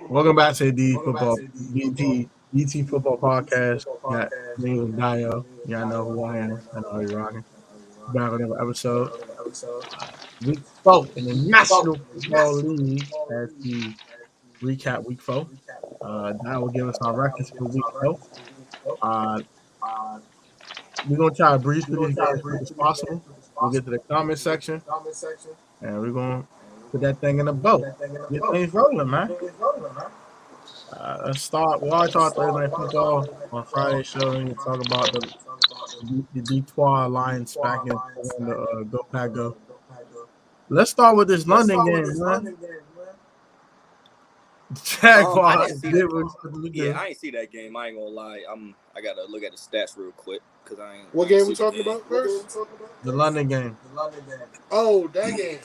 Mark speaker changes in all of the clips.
Speaker 1: Welcome back to the BT Football Podcast. Got me and Dio. Y'all know who I am. I know you're rocking. Back on another episode. Week 4 in the National Football League as we recap Week 4. Dio will give us our records for Week 4. We're going to try to breeze through these games as quick as possible. We'll get to the comment section, and we're going to put that thing in the boat. Get things rolling, man. Let's start. We always talk Thursday Night Football on Friday show. And talk about the Detroit Lions back in the Go Pack Go. Let's start with this London game, man.
Speaker 2: Jaguars. I ain't see that game. I ain't gonna lie. I gotta look at the stats real quick because I ain't.
Speaker 3: What game we talking about first?
Speaker 1: The London game.
Speaker 3: Oh, that game.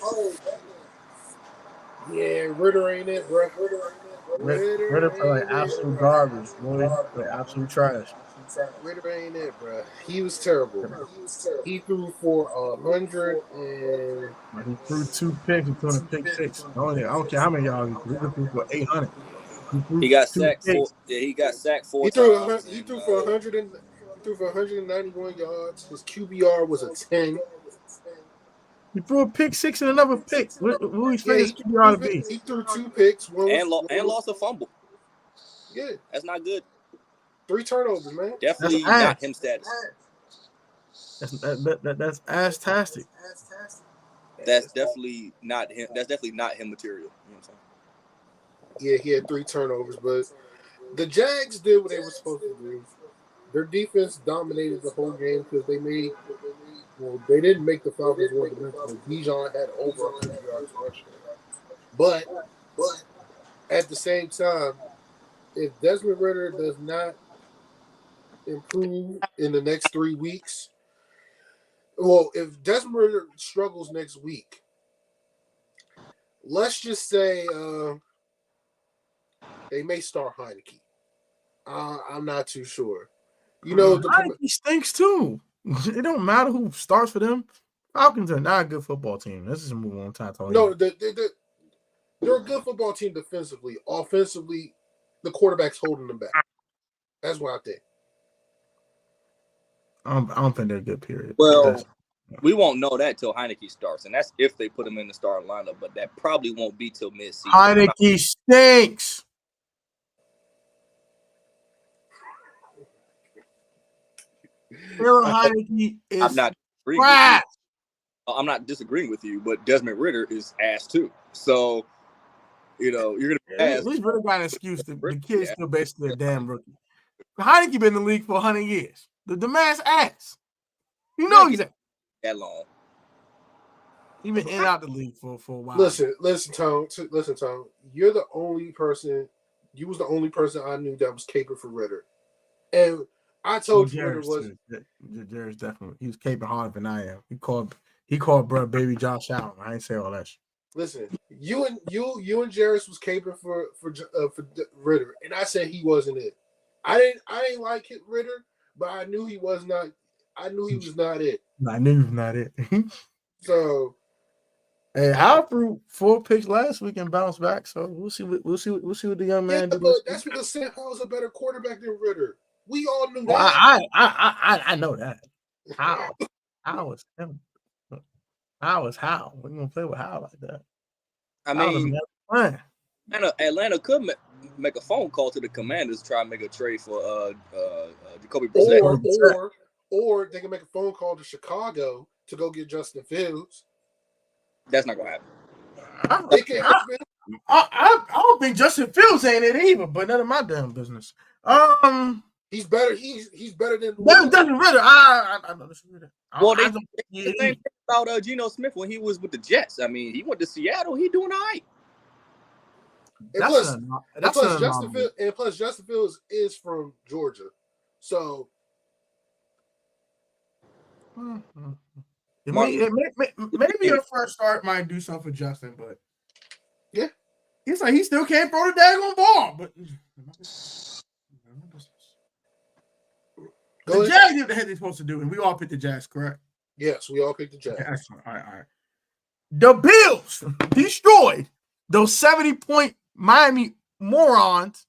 Speaker 3: Yeah, Ritter ain't it, bro.
Speaker 1: Ritter play like absolute garbage, boy. Like absolute trash.
Speaker 3: Ritter ain't it, bro. He was terrible. He threw for 100 and
Speaker 1: he threw 2 picks. He threw a pick 6. I don't care how many y'all he threw for 800.
Speaker 2: He got sacked 4. Yeah, he got sacked 4
Speaker 3: he times. He threw for 100 and he threw for 191 yards. His QBR was a 10.
Speaker 1: He threw a pick 6 and another pick. What do you expect his QBR to be?
Speaker 3: He threw 2 picks.
Speaker 2: And lost a fumble.
Speaker 3: Yeah.
Speaker 2: That's not good.
Speaker 3: 3 turnovers, man.
Speaker 2: Definitely not him status.
Speaker 1: That's ass-tastic.
Speaker 2: That's definitely not him. That's definitely not him material. You know what I'm saying?
Speaker 3: Yeah, he had 3 turnovers, but the Jags did what they were supposed to do. Their defense dominated the whole game because they didn't make the Falcons one-dimensional. Bijan had over 100 yards rushing. But at the same time, if Desmond Ritter does not improve in the next 3 weeks, if Desmond Ritter struggles next week, let's just say they may start Heineke. I'm not too sure. You know,
Speaker 1: Heineke stinks too. It don't matter who starts for them. Falcons are not a good football team. Let's just move on.
Speaker 3: No, they're a good football team defensively. Offensively, the quarterback's holding them back. That's what I think.
Speaker 1: I don't think they're good, period.
Speaker 2: Well, we won't know that till Heineke starts, and that's if they put him in the starting lineup, but that probably won't be till mid-season.
Speaker 1: Heineke stinks. Heineke is
Speaker 2: I'm not disagreeing with you, but Desmond Ritter is ass too. So, you're gonna be ass.
Speaker 1: At least Ritter got an excuse. The kid's still basically a damn rookie. Heineke been in the league for 100 years. The man's ass. You know he's
Speaker 2: that long.
Speaker 1: He been in and out the league for a while.
Speaker 3: Listen, Tone. You're the only person. You was the only person I knew that was caping for Ritter, and I told you Ritter was.
Speaker 1: Jared's definitely he was caping harder than I am. He called bro baby Josh Allen. I ain't say all that shit.
Speaker 3: Listen, you and Jairus was caping for Ritter, and I said he wasn't it. I didn't like Ritter, but I knew he was not. I knew he was not it.
Speaker 1: I knew he was not it.
Speaker 3: So,
Speaker 1: hey, Howard threw 4 picks last week and bounced back. So we'll see what the young man
Speaker 3: does. But that's because Sam Howell's a better quarterback than Ritter. We all knew that.
Speaker 1: I know that. How was him? How was How? We're gonna play with How like that.
Speaker 2: I mean, Atlanta could make a phone call to the Commanders to try and make a trade for Jacoby Brissett.
Speaker 3: Or they can make a phone call to Chicago to go get Justin Fields.
Speaker 2: That's not gonna happen.
Speaker 3: It can happen.
Speaker 1: I don't think Justin Fields ain't it either, but none of my damn business.
Speaker 3: He's better. He's better than
Speaker 1: Desmond Ritter. I know this Ritter.
Speaker 2: Well, they the same thing about Geno Smith when he was with the Jets. I mean, he went to Seattle. He doing all right.
Speaker 3: And plus, Justin Fields is from Georgia, so
Speaker 1: maybe your first start might do something for Justin, but
Speaker 3: yeah,
Speaker 1: he's like he still can't throw the daggone ball. But the Jags did what the heck they're supposed to do, and we all picked the Jags, correct?
Speaker 3: Yes, we all picked the Jags.
Speaker 1: Okay, excellent. All right. The Bills destroyed those 70-point Miami morons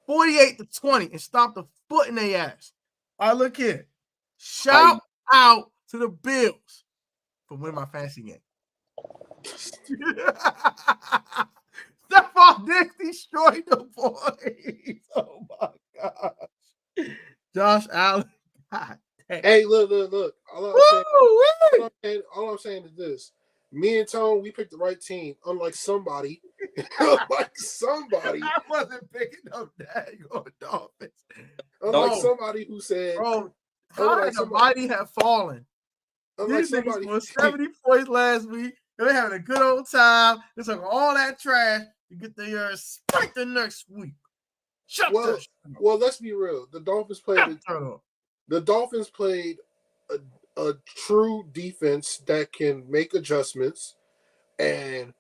Speaker 1: 48-20 and stomped the foot in their ass. All right, look here. Shout out to the Bills for winning my fantasy game. Stephon Diggs destroyed the boys. Oh my gosh. Josh Allen. God damn.
Speaker 3: Hey, look. All I'm saying is this. Me and Tone, we picked the right team. Unlike somebody.
Speaker 1: I wasn't picking up that Dolphins.
Speaker 3: Unlike somebody who said,
Speaker 1: bro, how did the mighty have fallen? These niggas won 70 points last week. They're having a good old time. They took all that trash to get their spike the next week.
Speaker 3: Well, let's be real. The Dolphins played a true defense that can make adjustments and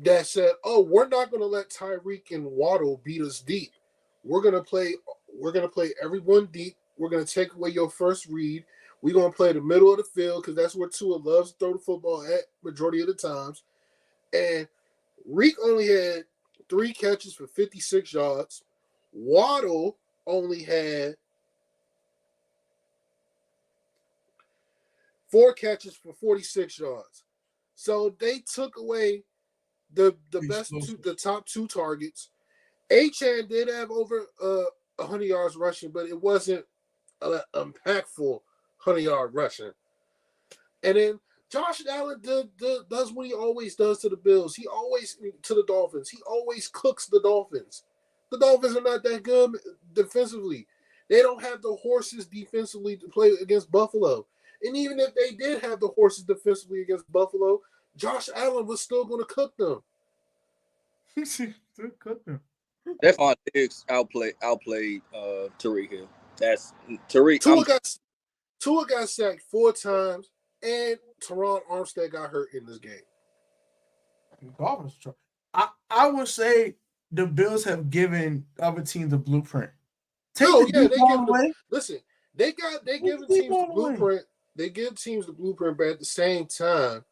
Speaker 3: that said, "Oh, we're not going to let Tyreek and Waddle beat us deep. We're going to play everyone deep. We're going to take away your first read. We're going to play the middle of the field because that's where Tua loves to throw the football at majority of the times." And Reek only had 3 catches for 56 yards. Waddle only had 4 catches for 46 yards. So they took away the top 2 targets. Achane did have over 100 yards rushing, but it wasn't an impactful 100-yard rushing. And then Josh Allen does what he always does to the Bills. He always to the Dolphins. He always cooks the Dolphins. The Dolphins are not that good defensively. They don't have the horses defensively to play against Buffalo. And even if they did have the horses defensively against Buffalo, Josh Allen was still going to cook them.
Speaker 1: Still cook them.
Speaker 2: Stephon Diggs outplayed Tariq Hill. That's Tariq.
Speaker 3: Tua got sacked 4 times, and Teron Armstead got hurt in this game.
Speaker 1: I would say the Bills have given other teams a blueprint.
Speaker 3: They give teams the blueprint. They give teams the blueprint, but at the same time,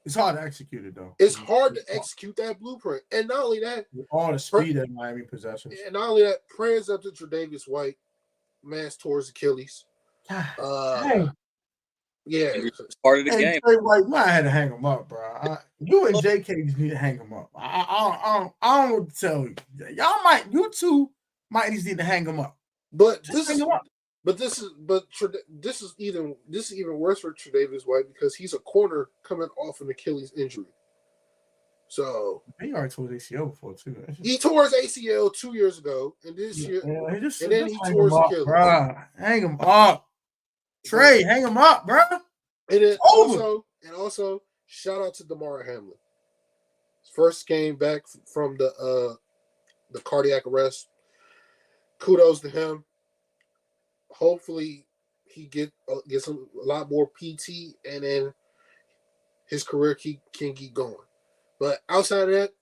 Speaker 1: it's hard to execute it though.
Speaker 3: It's hard to execute that blueprint, and not only that,
Speaker 1: with all the speed that Miami possesses.
Speaker 3: And not only that, prayers up to Tre'Davious White, man's towards Achilles. Yeah,
Speaker 2: it's part of the game.
Speaker 1: Trey White might have to hang him up, bro. You and JK just need to hang him up. I don't know what to tell you. You two might just need to hang him up.
Speaker 3: But this is even worse for Tre'Davious White because he's a corner coming off an Achilles injury. So
Speaker 1: he already tore his ACL before too.
Speaker 3: He tore his ACL 2 years ago, and this year, and then he tore his Achilles.
Speaker 1: Bro. Hang him up. Trey, hang him up, bro.
Speaker 3: And then also, shout out to Damar Hamlin. His first game back from the cardiac arrest. Kudos to him. Hopefully, he gets a lot more PT, and then his career can keep going. But outside of that,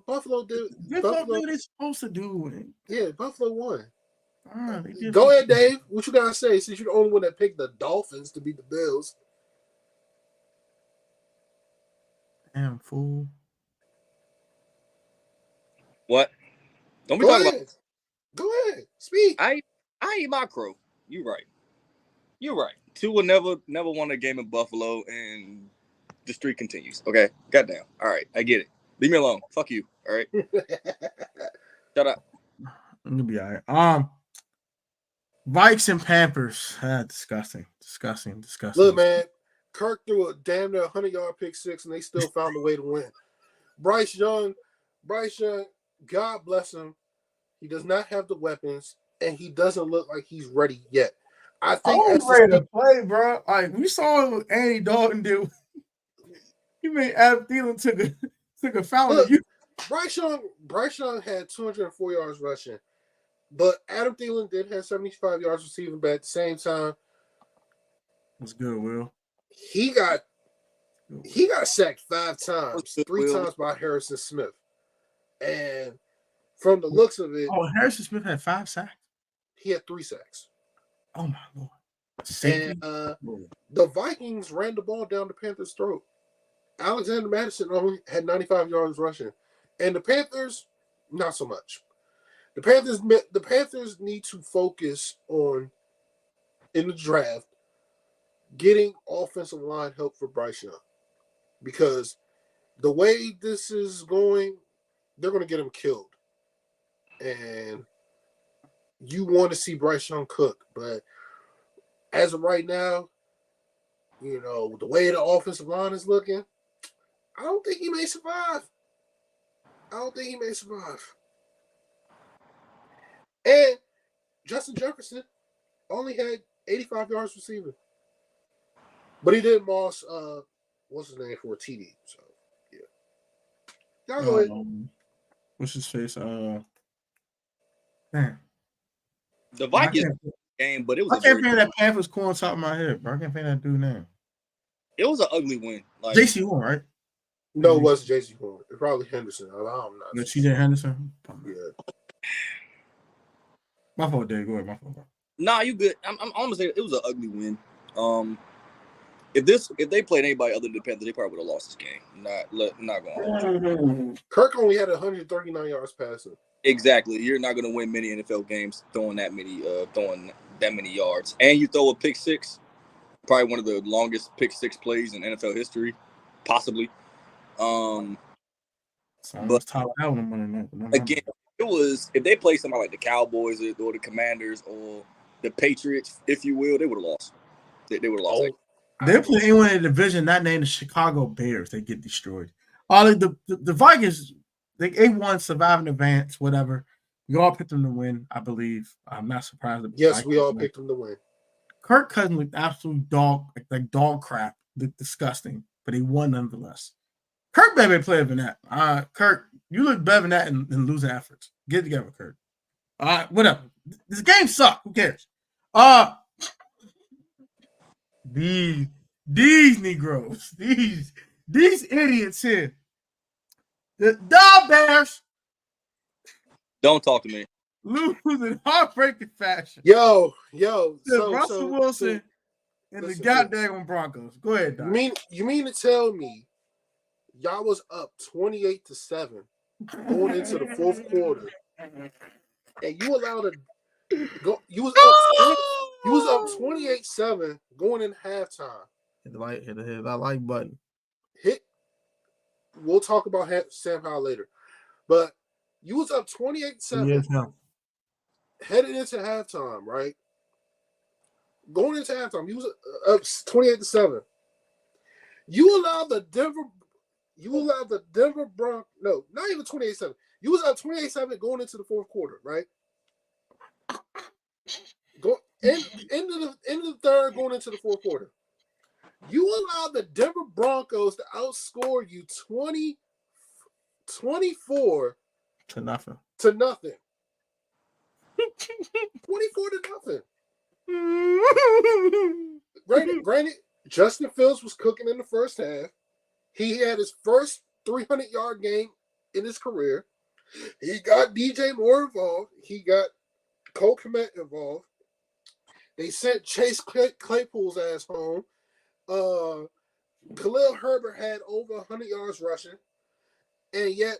Speaker 3: Buffalo did.
Speaker 1: Buffalo did what they're supposed to do.
Speaker 3: Yeah, Buffalo won. Go ahead, Dave. What you gotta say? Since you're the only one that picked the Dolphins to beat the Bills.
Speaker 1: Damn fool.
Speaker 2: What? Don't be talking about.
Speaker 3: Go ahead. Speak.
Speaker 2: I eat my crow. You're right. Tua will never won a game in Buffalo, and the streak continues. Okay, goddamn. All right, I get it. Leave me alone. Fuck you. All right. Shut up.
Speaker 1: You'll be all right. Vikes and Pampers. Disgusting.
Speaker 3: Look, man, Kirk threw a damn near 100-yard pick six, and they still found a way to win. Bryce Young, God bless him. He does not have the weapons, and he doesn't look like he's ready yet. I think
Speaker 1: he's ready to play, bro. Like we saw what Andy Dalton do. He made Adam Thielen took a foul.
Speaker 3: Look, Bryce Young had 204 yards rushing. But Adam Thielen did have 75 yards receiving, but at the same time,
Speaker 1: that's good, Will.
Speaker 3: He got sacked 5 times, 3 times by Harrison Smith. And from the looks of it,
Speaker 1: Harrison Smith had 5 sacks.
Speaker 3: He had 3 sacks.
Speaker 1: Oh my Lord.
Speaker 3: And the Vikings ran the ball down the Panthers' throat. Alexander Madison only had 95 yards rushing. And the Panthers, not so much. The Panthers need to focus on in the draft getting offensive line help for Bryce Young, because the way this is going, they're going to get him killed. And you want to see Bryce Young cook, but as of right now, the way the offensive line is looking, I don't think he may survive. And Justin Jefferson only had 85 yards receiving, but he did Moss. What's his name for a TD? So yeah, y'all go ahead.
Speaker 1: What's his face?
Speaker 2: The
Speaker 1: I
Speaker 2: Vikings
Speaker 1: can't,
Speaker 2: game, but it was
Speaker 1: I can't think of that Panthers corner on top of my head, bro. I can't think of that dude name.
Speaker 2: It was an ugly win. Like
Speaker 1: JC Horn, right?
Speaker 3: No, it wasn't JC Horn. It's probably Henderson. I'm not.
Speaker 1: No, CJ Henderson.
Speaker 3: Yeah.
Speaker 1: My fault, Dave. Go ahead. My fault.
Speaker 2: Nah, you good. I'm gonna say it was an ugly win. If they played anybody other than the Panthers, they probably would have lost this game. Not going.
Speaker 3: Kirk only had 139 yards passing.
Speaker 2: Exactly. You're not going to win many NFL games throwing that many yards, and you throw a pick six, probably one of the longest pick six plays in NFL history, possibly. But again, it was if they played somebody like the Cowboys or the Commanders or the Patriots, if you will, they would have lost. They would have lost.
Speaker 1: They play anyone in the division not named the Chicago Bears, they get destroyed. The Vikings, they won, survive in advance, whatever. We all picked them to win, I believe. I'm not surprised.
Speaker 3: Yes, we all picked them to win.
Speaker 1: Kirk Cousins looked absolute dog crap, looked disgusting, but he won nonetheless. Kirk better be better than that. Kirk, you look better than that in losing efforts. Get it together, Kirk. Whatever. This game sucked. Who cares? These Negroes, these idiots here. The Bears.
Speaker 2: Don't talk to me.
Speaker 1: Lose in heartbreaking fashion.
Speaker 3: Yo.
Speaker 1: Russell Wilson and the goddamn Broncos. Go ahead, Doc.
Speaker 3: You mean to tell me y'all was up 28-7 going into the fourth quarter, and you allowed a go? You was up 28-7 going in halftime.
Speaker 1: Hit that like button.
Speaker 3: We'll talk about Sam Howell later, but you was up 28-7 headed into halftime, right? Going into halftime, you was up 28-7. You allowed the Denver Broncos. No, not even 28-7. You was up 28-7 going into the fourth quarter, right? End of the third, going into the fourth quarter. You allowed the Denver Broncos to outscore you 24
Speaker 1: to nothing.
Speaker 3: 24 to nothing. Granted, Justin Fields was cooking in the first half. He had his first 300-yard game in his career. He got DJ Moore involved. He got Cole Kmet involved. They sent Chase Claypool's ass home. Khalil Herbert had over 100 yards rushing. And yet,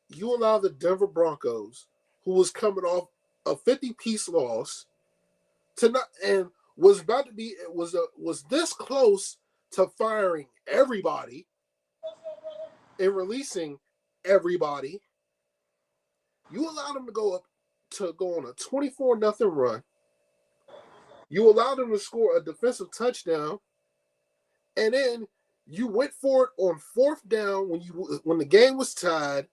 Speaker 3: you allow the Denver Broncos, who was coming off a 50-piece loss, to not and was about to be was this close to firing everybody and releasing everybody. You allowed them to go on a 24-0 run. You allowed them to score a defensive touchdown, and then you went for it on fourth down when the game was tied,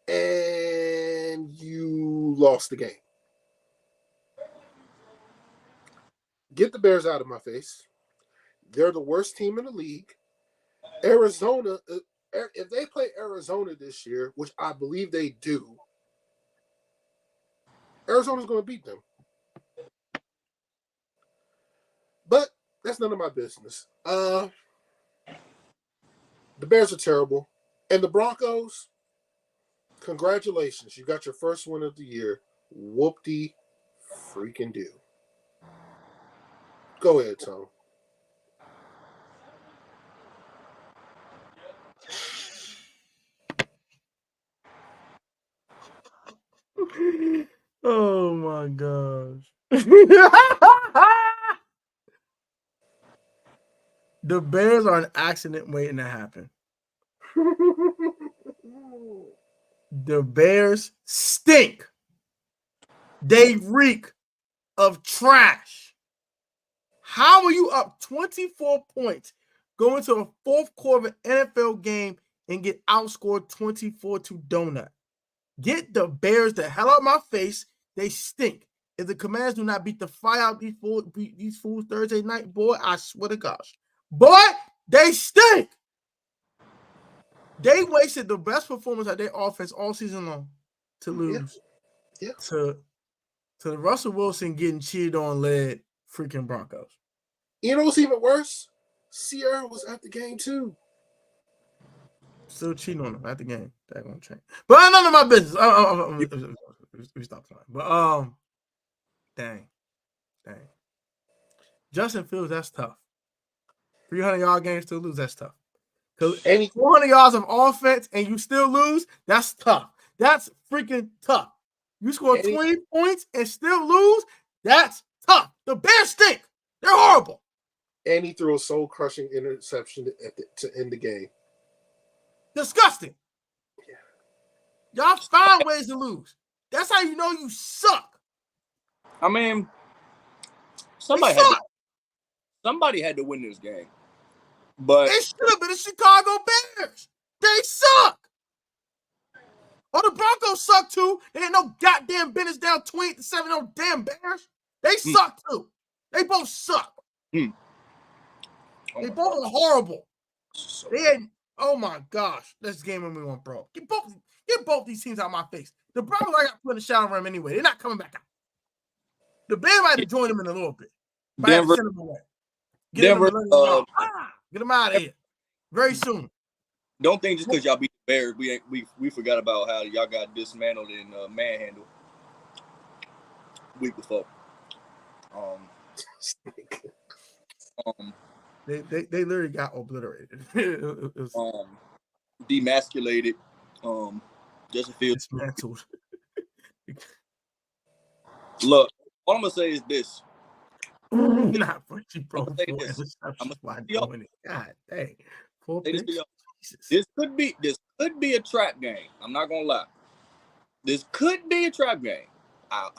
Speaker 3: and you lost the game. Get the Bears out of my face. They're the worst team in the league. Arizona, if they play Arizona this year, which I believe they do, Arizona's going to beat them. But that's none of my business. The Bears are terrible. And the Broncos, congratulations. You got your first win of the year. Whoop-de freaking do. Go ahead, Tom.
Speaker 1: Oh my gosh. The Bears are an accident waiting to happen. The Bears stink. They reek of trash. How are you up 24 points going to a fourth quarter NFL game and get outscored 24-2 donut? Get the Bears the hell out of my face. They stink. If the Commanders do not beat the fire out these fools Thursday night, boy, I swear to gosh. Boy, they stink. They wasted the best performance of their offense all season long to lose to the Russell Wilson getting cheated on led freaking Broncos.
Speaker 3: You know what's even worse? Sierra was at the game too.
Speaker 1: Still cheating on him at the game. That won't change. But none of my business. We stop playing. But dang. Justin Fields, that's tough. 300-yard games to lose, that's tough. Because 400 yards of offense and you still lose, that's tough. That's freaking tough. You score 20 points and still lose, that's tough. The Bears stink. They're horrible.
Speaker 3: And he threw a soul-crushing interception to end the game.
Speaker 1: Disgusting. Yeah. Y'all find ways to lose. That's how you know you suck.
Speaker 2: I mean, somebody had to win this game. But
Speaker 1: it should have been the Chicago Bears. They suck. Oh, the Broncos suck too. They ain't no goddamn business down 20-7. No damn Bears. They suck too. They both suck. They both are horrible. They had, oh my gosh, this game when we went broke. Get both these teams out of my face. The Broncos I got put in the shadow room anyway. They're not coming back out. The Bears might have to join them in a little bit.
Speaker 2: Denver,
Speaker 1: send them away. Get them out of here very soon.
Speaker 2: Don't think just because y'all beat the Bears, we forgot about how y'all got dismantled and manhandled week before.
Speaker 1: They literally got obliterated.
Speaker 2: Demasculated. Justin Fields
Speaker 1: dismantled.
Speaker 2: Look, all I'm gonna say is this.
Speaker 1: Not Frenchie, bro.
Speaker 2: I'm gonna say this.
Speaker 1: God dang.
Speaker 2: This could be a trap game. I'm not gonna lie. This could be a trap game. I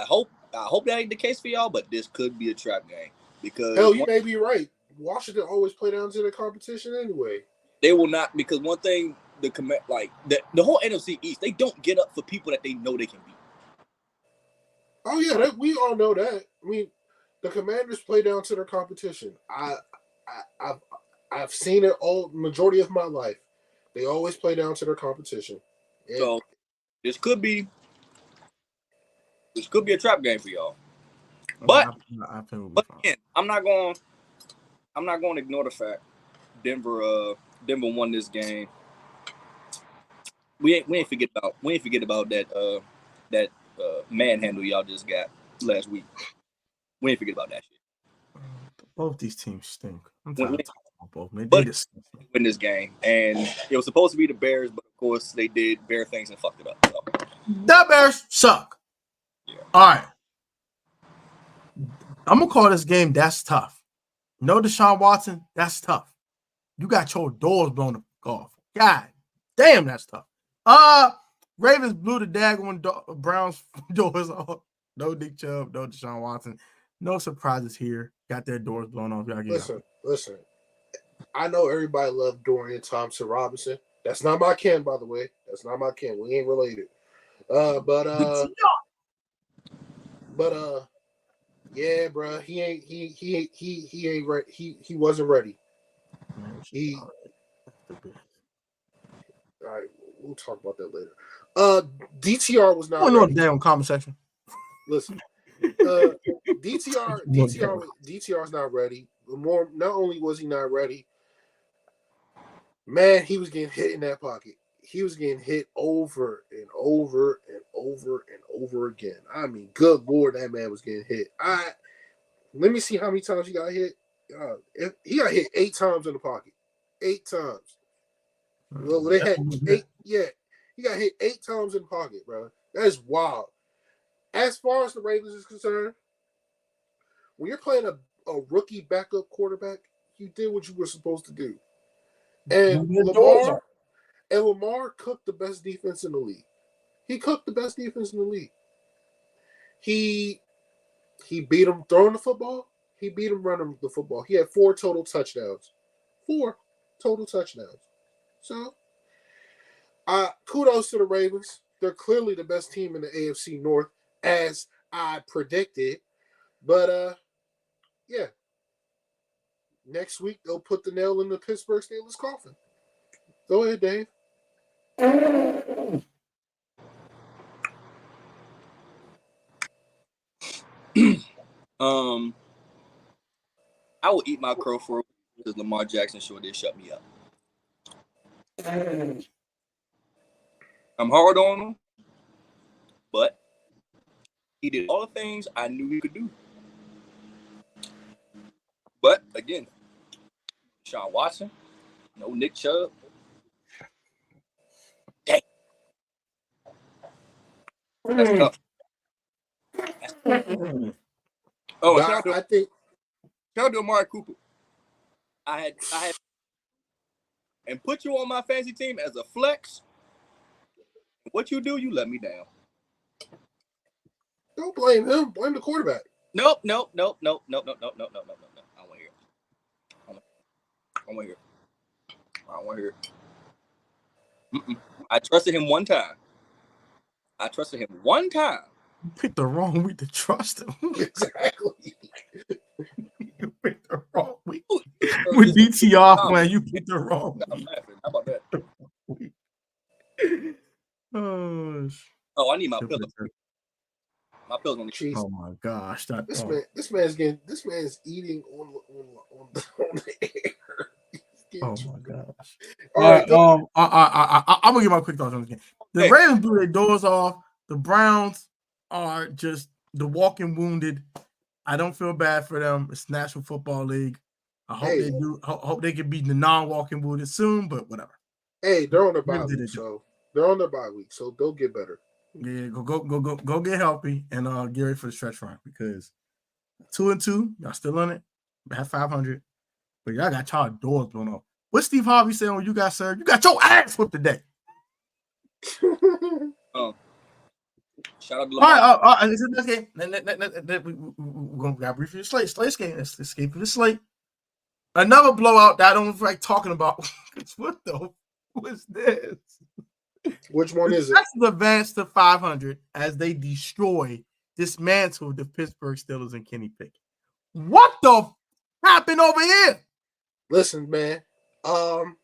Speaker 2: hope that ain't the case for y'all, but this could be a trap game because
Speaker 3: hell, you may be right. Washington always play down to the competition anyway.
Speaker 2: They will not, because one thing the whole NFC East, they don't get up for people that they know they can beat.
Speaker 3: Oh yeah, we all know that. I mean, the Commanders play down to their competition. I've seen it all majority of my life. They always play down to their competition. And
Speaker 2: so this could be a trap game for y'all. But again, I'm not going to ignore the fact Denver won this game. We ain't forget about that manhandle y'all just got last week. We ain't forget about that shit.
Speaker 1: Both these teams stink. I'm tired of talking about both. Man,
Speaker 2: they just win this game, and it was supposed to be the Bears, but of course they did Bear things and fucked it up. So.
Speaker 1: The Bears suck. Yeah. All right. I'm gonna call this game that's tough. No Deshaun Watson, that's tough. You got your doors blown off. God damn, that's tough. Ravens blew the daggone Browns doors off. No Nick Chubb, no Deshaun Watson. No surprises here. Got their doors blown off.
Speaker 3: Listen. I know everybody loved Dorian Thompson-Robinson. That's not my kin, by the way. That's not my kin. We ain't related. Yeah, bro. He ain't right. He wasn't ready. All right, we'll talk about that later. DTR was not ready.
Speaker 1: No damn comment section.
Speaker 3: Listen. DTR's not ready. Not only was he not ready, man, he was getting hit in that pocket. He was getting hit over and over and over and over again. I mean, good Lord, that man was getting hit. Let me see how many times he got hit. He got hit 8 times in the pocket. 8 times. Well, they had 8. Yeah, He got hit 8 times in the pocket, bro. That is wild. As far as the Ravens is concerned, when you're playing a rookie backup quarterback, you did what you were supposed to do. And Lamar cooked the best defense in the league. He cooked the best defense in the league. He beat him throwing the football. He beat him running the football. He had 4 total touchdowns. 4 total touchdowns. So, kudos to the Ravens. They're clearly the best team in the AFC North, as I predicted. But, yeah. Next week, they'll put the nail in the Pittsburgh Steelers coffin. Go ahead, Dave.
Speaker 2: I will eat my crow for it because Lamar Jackson sure did shut me up. I'm hard on him, but he did all the things I knew he could do. But again, Sean Watson, no Nick Chubb. Dang. That's tough. Oh,
Speaker 3: I think
Speaker 2: shout out to Amari Cooper. I had and put you on my fantasy team as a flex. What you do, you let me down.
Speaker 3: Don't blame him. Blame the quarterback.
Speaker 2: Nope. I don't want to hear it. I don't want to hear it. I trusted him one time.
Speaker 1: You picked the wrong week to trust him.
Speaker 3: Exactly.
Speaker 1: You picked the wrong week. With DTR playing, you picked the wrong week.
Speaker 2: How about that? Oh, I need my pillow. My pillow's on the cheese.
Speaker 1: Oh my gosh!
Speaker 3: This man's eating on the air.
Speaker 1: Oh my gosh! All right, I'm gonna give my quick thoughts on this game. The Ravens blew their doors off. The Browns are just the walking wounded. I don't feel bad for them. It's National Football League. I hope they do. Hope they can beat the non-walking wounded soon, but whatever.
Speaker 3: Hey, they're on their bye week, so they'll get better.
Speaker 1: Yeah, go get healthy and get ready for the stretch run because 2-2, y'all still on it. Have 500, but y'all got y'all doors blown off. What Steve Harvey said when you got served? You got your ass whipped today.
Speaker 2: Shout out to Lamar.
Speaker 1: All right. This game. We're gonna briefly the slate. Slate's game. Let's escape from the slate. Another blowout that I don't like talking about. What the was this?
Speaker 3: Which one is it?
Speaker 1: Texans advance to 500 as they dismantle the Pittsburgh Steelers and Kenny Pickett. What the happened over here?
Speaker 3: Listen, man. The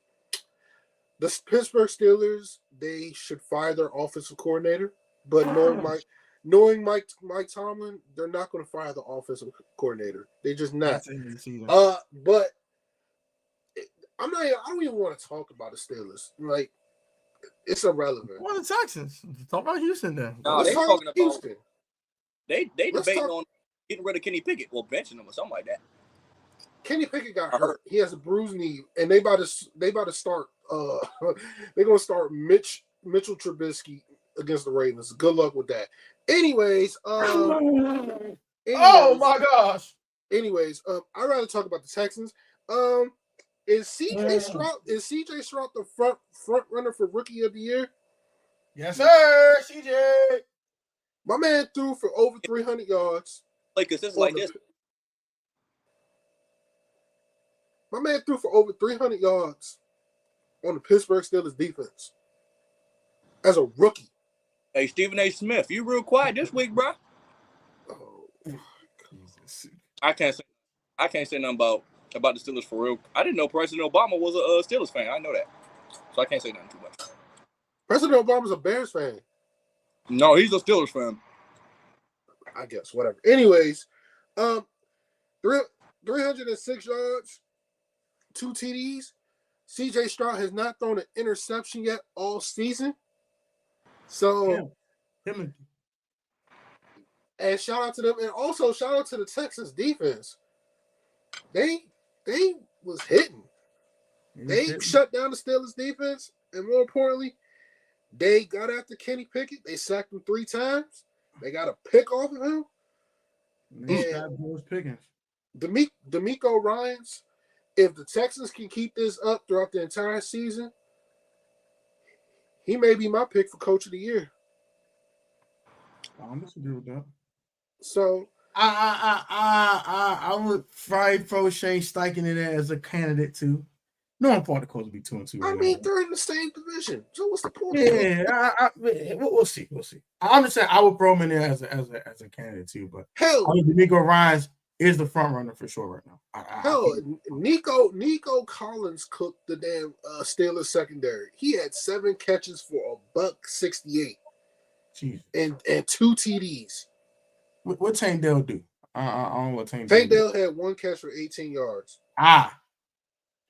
Speaker 3: Pittsburgh Steelers, they should fire their offensive coordinator. But knowing Mike Tomlin, they're not going to fire the offensive coordinator. They're just not. But I don't even want to talk about the Steelers. Like, it's irrelevant.
Speaker 1: What are the Texans? Talk about Houston then.
Speaker 2: No, they're talking about Houston. They debating on getting rid of Kenny Pickett or benching him or something like that.
Speaker 3: Kenny Pickett got hurt. He has a bruised knee, and they about to start. They're gonna start Mitchell Trubisky against the Ravens. Good luck with that. Anyways,
Speaker 1: oh my gosh.
Speaker 3: Anyways, I'd rather talk about the Texans. Is CJ Stroud the front runner for Rookie of the Year?
Speaker 1: Yes, sir. CJ.
Speaker 3: My man threw for over 300 yards.
Speaker 2: Like it's like this.
Speaker 3: My man threw for over 300 yards on the Pittsburgh Steelers defense as a rookie.
Speaker 2: Hey, Stephen A. Smith, you real quiet this week, bro.
Speaker 3: Oh, Jesus.
Speaker 2: I can't say nothing about the Steelers for real. I didn't know President Obama was a Steelers fan. I know that, so I can't say nothing too much.
Speaker 3: President Obama's a Bears fan.
Speaker 2: No, he's a Steelers fan.
Speaker 3: I guess whatever. Anyways, 306 yards, 2 TDs. CJ Stroud has not thrown an interception yet all season. So, and shout out to them, and also shout out to the Texans defense. They was hitting. They shut down the Steelers defense, and more importantly, They got after Kenny Pickett. They sacked him 3 times. They got a pick off of him.
Speaker 1: And George Pickens.
Speaker 3: D'Amico Ryans, if the Texans can keep this up throughout the entire season, he may be my pick for Coach of the Year.
Speaker 1: I'm disagree with that.
Speaker 3: So
Speaker 1: I would probably throw Shane Steichen in there as a candidate too. No one thought the Colts would be 2-2.
Speaker 3: I mean, they're in the same division. So what's the point?
Speaker 1: Yeah, we'll see. I'm just saying I would throw him in there as a candidate too. But
Speaker 3: hell,
Speaker 1: D'Amico Ryans is the front runner for sure right
Speaker 3: now. Nico Collins cooked the damn Steelers secondary. He had 7 catches for $168.
Speaker 1: Jeez.
Speaker 3: And 2 TDs.
Speaker 1: What Tank Dell do? I don't know what Tank
Speaker 3: Dell had 1 catch for 18 yards.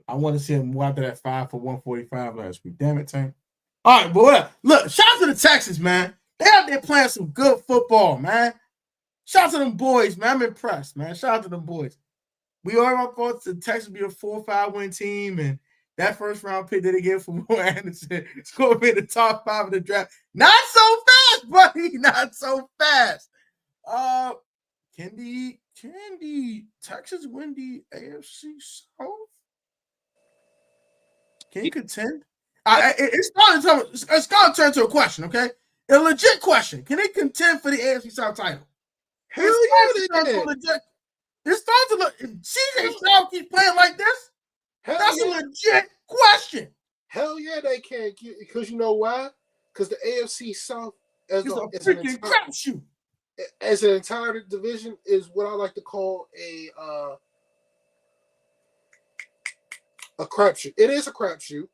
Speaker 1: I want to see him go after that 5 for 145 last week. Damn it, Tank. All right, but whatever. Look, shout out to the Texans, man. They out there playing some good football, man. Shout out to them boys, man. I'm impressed, man. Shout out to them boys. We all thought the Texans would be a 4-5 win team, and that first round pick that they gave for Will Anderson is going to be in the top 5 of the draft. Not so fast, buddy. Not so fast. Can the Texans win the AFC South? Can you contend? It's going to turn to a question, okay? A legit question. Can they contend for the AFC South title?
Speaker 3: Hell yeah, they can.
Speaker 1: It starts to look. If CJ Stroud keeps playing like this, that's a legit question.
Speaker 3: Hell yeah, they can. Because you know why? Because the AFC South
Speaker 1: is a freaking crapshoot.
Speaker 3: As an entire division is what I like to call a crapshoot. It is a crapshoot.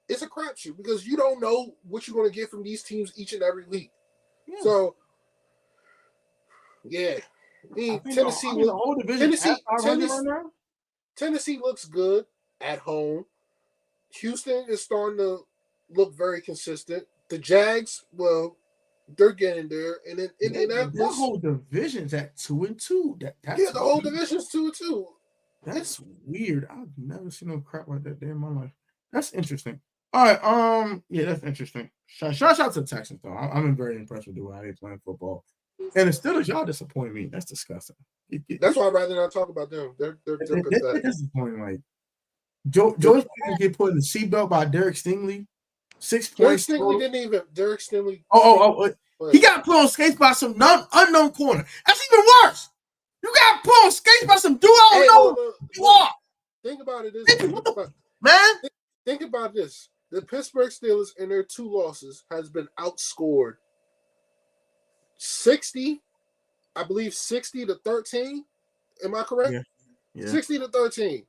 Speaker 3: It's a crapshoot because you don't know what you're going to get from these teams each and every week. Yeah. So, yeah. Tennessee looks good at home. Houston is starting to look very consistent. The Jags, well, they're getting there. And then Indianapolis.
Speaker 1: The whole division's at 2-2.
Speaker 3: The whole division's 2-2.
Speaker 1: That's weird. I've never seen no crap like that day in my life. That's interesting. All right. Yeah, that's interesting. Shout out to the Texans, though. I'm very impressed with the way they playing football. And the Steelers, y'all disappoint me. That's disgusting.
Speaker 3: That's why I'd rather not talk about them. They're
Speaker 1: disappointing. Like George Pickens get put in the seatbelt by Derek Stingley. 6 points.
Speaker 3: Derek Stingley.
Speaker 1: He got put on skates by some unknown corner. That's even worse. You got put on skates by some dude I don't know. You are.
Speaker 3: Think about it this
Speaker 1: man.
Speaker 3: Think about this. The Pittsburgh Steelers in their 2 losses has been outscored 60 to 13. Am I correct?
Speaker 1: Yeah.
Speaker 3: 60 to 13.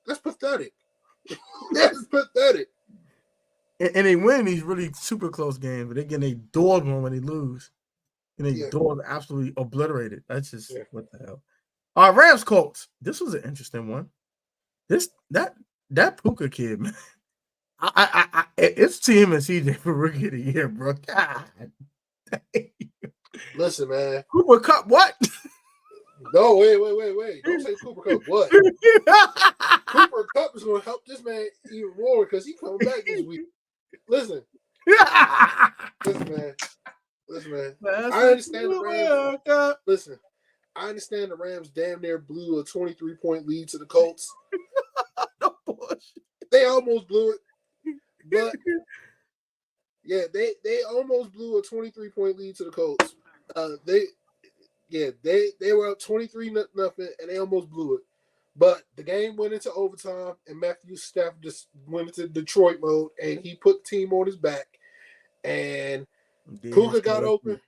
Speaker 3: That's pathetic. That's pathetic.
Speaker 1: And they win these really super close games, but they get a dog when they lose. And they dog absolutely obliterated. That's just what the hell. All right, Rams Colts. This was an interesting one. That Puka kid, man. It's team and CJ for rookie of the year, bro. God.
Speaker 3: Listen, man.
Speaker 1: Cooper Kupp, what?
Speaker 3: No, wait. Don't say Cooper Kupp. What? Cooper Kupp is going to help this man even more because he coming back this week. Listen, man. I understand the Rams. Listen, I understand the Rams damn near blew a 23-point lead to the Colts.
Speaker 1: No bullshit.
Speaker 3: They almost blew it, but yeah, they almost blew a 23-point lead to the Colts. They were up 23-0, and they almost blew it. But the game went into overtime, and Matthew Stafford just went into Detroit mode, and he put the team on his back. And Puka got open.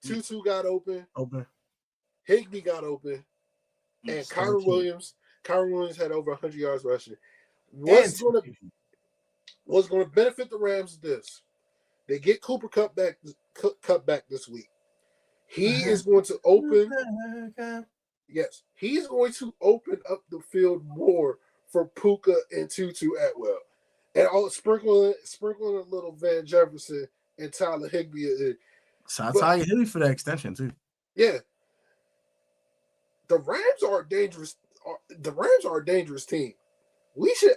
Speaker 3: Tutu got open. Higbee got open. And Kyron Williams had over 100 yards rushing. What's going to benefit the Rams is this. They get Cooper Kupp back this week. He is going to open. Yes, he's going to open up the field more for Puka and Tutu Atwell, and all sprinkling a little Van Jefferson and Tyler Higbee.
Speaker 1: So Tyler Higbee for that extension too.
Speaker 3: Yeah, the Rams are dangerous. The Rams are a dangerous team.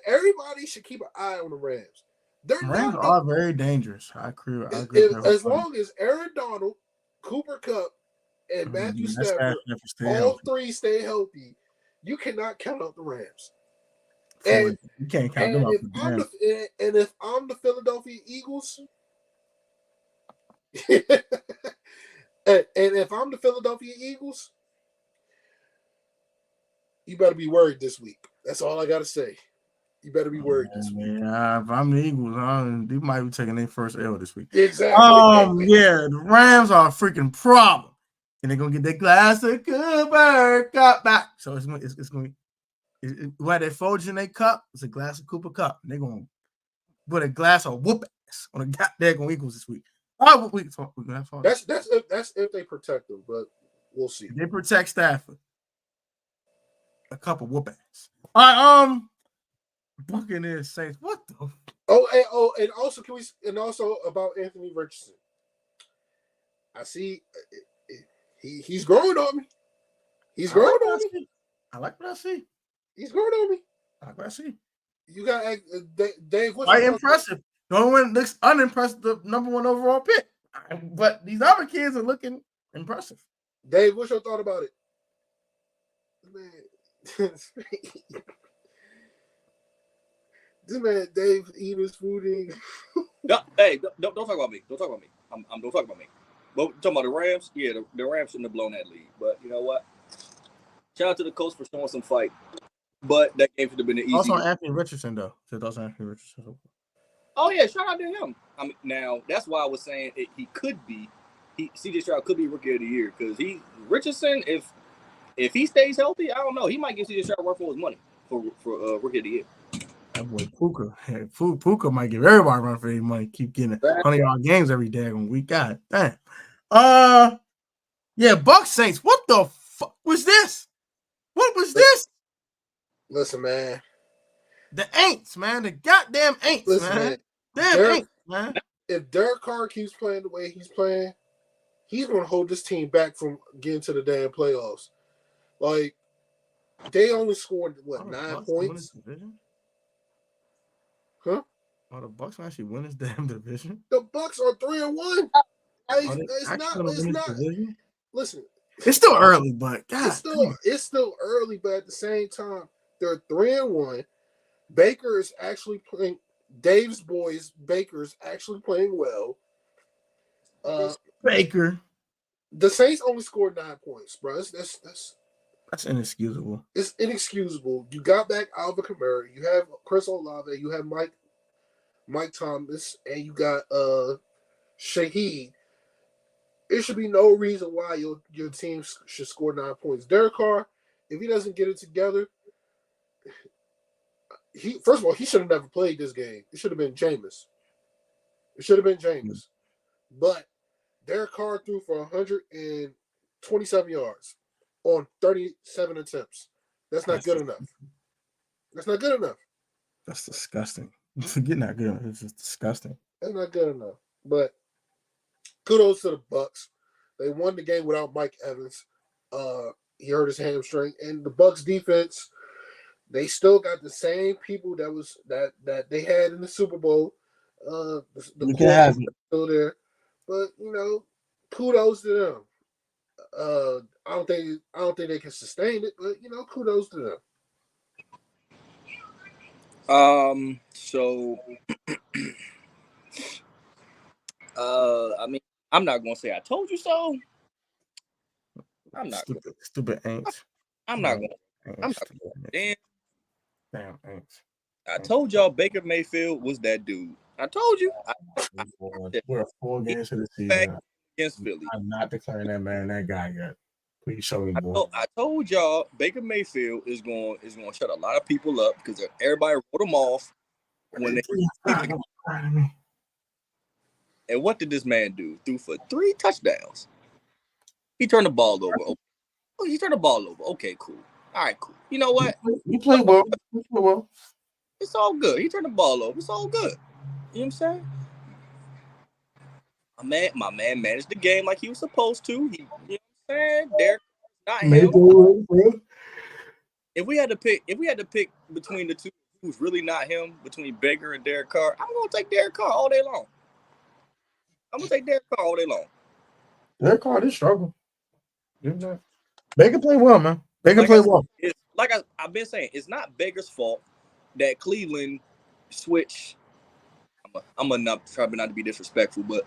Speaker 3: Everybody should keep an eye on the Rams. They're
Speaker 1: Rams
Speaker 3: not.
Speaker 1: are very dangerous. I agree.
Speaker 3: As long as Aaron Donald, Cooper Kupp, and Matthew Stafford, all three stay healthy, you cannot count out the Rams. And
Speaker 1: you can't count them out.
Speaker 3: And if I'm the Philadelphia Eagles, and if I'm the Philadelphia Eagles, you better be worried this week. That's all I gotta say. You better be worried this week.
Speaker 1: Yeah, if I'm the Eagles, they might be taking their first L this week.
Speaker 3: Exactly.
Speaker 1: Yeah, the Rams are a freaking problem, and they're gonna get their glass of Cooper Cup back. So it's gonna be where they fold in their cup. It's a glass of Cooper Cup. And they're gonna put a glass of whoop ass on the goddamn Eagles this week.
Speaker 3: That's if they protect them, but we'll see.
Speaker 1: If they protect Stafford. A couple whoop ass. All right, Buccaneers Saints. What the?
Speaker 3: And also about Anthony Richardson. I see he's growing on me. He's growing on me.
Speaker 1: I like what I see.
Speaker 3: He's growing on me.
Speaker 1: I like what I see.
Speaker 3: You got Dave.
Speaker 1: Quite impressive. The only one looks unimpressive, the number one overall pick. But these other kids are looking impressive.
Speaker 3: Dave, what's your thought about it? Man. This man Dave eating his food.
Speaker 2: No, hey, don't talk about me. Don't talk about me. Don't talk about me. But talking about the Rams, yeah, the Rams shouldn't have blown that lead. But you know what? Shout out to the coach for showing some fight. But that game should have been an easy.
Speaker 1: Also Anthony Richardson, though.
Speaker 2: Oh yeah, shout out to him. I mean, now that's why I was saying he could be. CJ Stroud could be Rookie of the Year because Richardson. If he stays healthy, I don't know. He might give CJ Stroud worth for his money for Rookie of the Year.
Speaker 1: That boy Puka might give everybody run for their money. Keep getting 100-yard games every day on week. God damn. Yeah, Bucs Saints. What the fuck was this? What was this?
Speaker 3: Listen, man.
Speaker 1: The Aints, man. The goddamn Aints, man. Damn Aints, man.
Speaker 3: If Derek Carr keeps playing the way he's playing, he's going to hold this team back from getting to the damn playoffs. Like, they only scored, 9 points? Huh?
Speaker 1: Oh, the Bucs actually win this damn division?
Speaker 3: The Bucs are 3-1. It's not. Listen.
Speaker 1: It's still early, but God.
Speaker 3: It's still early, but at the same time, they're 3-1. Baker is actually playing. Dave's boys, Baker is actually playing well.
Speaker 1: Baker.
Speaker 3: The Saints only scored 9 points, bro.
Speaker 1: That's inexcusable.
Speaker 3: It's inexcusable. You got back Alvin Kamara. You have Chris Olave. You have Mike Thomas, and you got Shaheed. There should be no reason why your team should score 9 points. Derek Carr, if he doesn't get it together, first of all, he should have never played this game. It should have been Jameis. But Derek Carr threw for 127 yards on 37 attempts. That's not good enough.
Speaker 1: That's disgusting. Forget not good enough. It's just disgusting.
Speaker 3: That's not good enough. But kudos to the Bucs. They won the game without Mike Evans. He hurt his hamstring. And the Bucs defense, they still got the same people that they had in the Super Bowl. The core is still there. But kudos to them. I don't think they can sustain it, but kudos to them.
Speaker 2: So I mean, I'm not gonna say I told you so. I'm not
Speaker 1: stupid Aints.
Speaker 2: I'm not gonna.
Speaker 1: Damn Aints.
Speaker 2: I told y'all Baker Mayfield was that dude. I told you.
Speaker 1: We're 4 games to the season.
Speaker 2: Against Philly.
Speaker 1: I'm not declaring that man that guy yet. Please show me more.
Speaker 2: I told y'all Baker Mayfield is going to shut a lot of people up because everybody wrote him off when they. And what did this man do? Threw for 3 touchdowns. He turned the ball over. Oh, he turned the ball over. Okay, cool. All right, cool. You know what?
Speaker 1: You play well.
Speaker 2: It's all good. He turned the ball over. It's all good. You know what I'm saying? My man managed the game like he was supposed to. You know what I'm saying? Derek, not him. If we had to pick between the two, who's really not him between Baker and Derek Carr, I'm gonna take Derek Carr all day long.
Speaker 1: Derek Carr did struggle. Baker played well, man. Baker played well.
Speaker 2: I've been saying, it's not Baker's fault that Cleveland switched. I'm gonna probably not to be disrespectful, but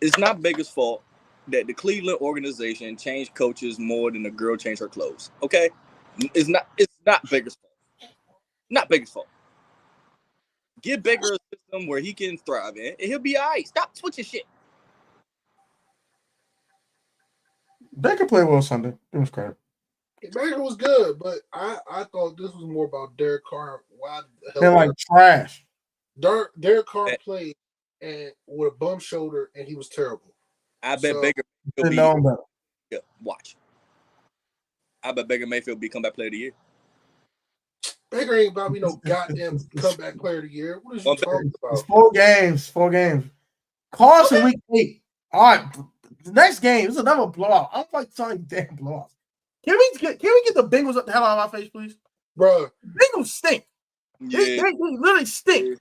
Speaker 2: it's not Baker's fault that the Cleveland organization changed coaches more than the girl changed her clothes. Okay, it's not Baker's fault. Not Baker's fault. Give Baker a system where he can thrive in, and he'll be all right. Stop switching shit.
Speaker 1: Baker played well Sunday. It was credit.
Speaker 3: Baker was good, but I thought this was more about Derek Carr. Why the hell?
Speaker 1: They're like trash.
Speaker 3: Derek Carr played and with a bum shoulder, and he was terrible.
Speaker 2: I bet Baker
Speaker 1: will be.
Speaker 2: Yeah, watch. I bet Baker Mayfield be comeback player of the year.
Speaker 3: Baker ain't about me no goddamn comeback player of the year. What is you talking about?
Speaker 1: It's 4 games. Carson week 8. All right, the next game is another blowout. I don't like talking damn blowouts. Can we get the Bengals up the hell out of my face, please?
Speaker 3: Bro,
Speaker 1: Bengals stink.
Speaker 2: Yeah.
Speaker 1: They literally stink.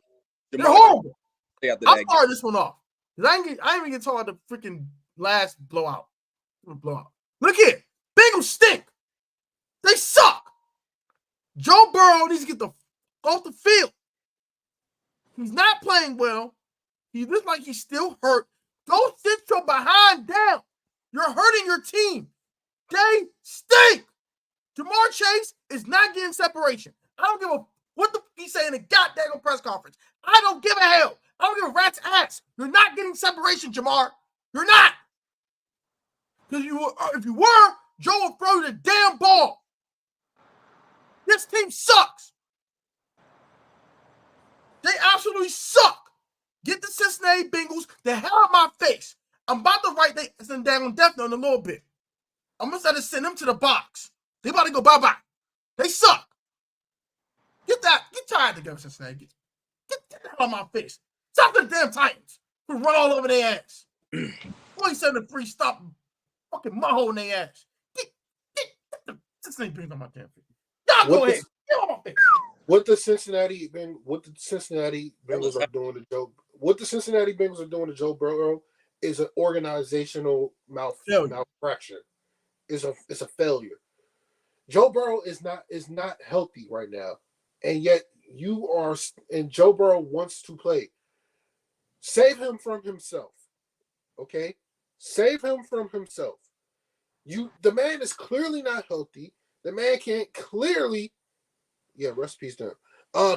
Speaker 1: They're horrible. I'm firing this one off. I ain't even get talking about the freaking last blowout. Look here. Bengals stink. They suck. Joe Burrow needs to get off the field. He's not playing well. He looks like he's still hurt. Don't sit your behind down. You're hurting your team. They stink. Jamar Chase is not getting separation. I don't give a what the he's saying in a goddamn press conference. I don't give a hell. I don't give a rat's ass. You're not getting separation, Jamar. You're not. Because if you were, Joe would throw the damn ball. This team sucks. They absolutely suck. Get the Cincinnati Bengals the hell out of my face. I'm about to write them down on death note in a little bit. I'm going to send them to the box. They about to go bye-bye. They suck. Get tired together, Cincinnati. Get the hell out of my face. Stop the damn Titans who run all over their ass. 27-3, stop fucking mud-hole in their ass. Get the Cincinnati Bengals on my damn face. Y'all go ahead. Get on my face.
Speaker 3: What the Cincinnati Bengals are doing to Joe Burrow is an organizational malfraction. Is a failure. Joe Burrow is not healthy right now, and yet Joe Burrow wants to play. Save him from himself, okay? Save him from himself. The man is clearly not healthy. The man can't clearly, recipes done.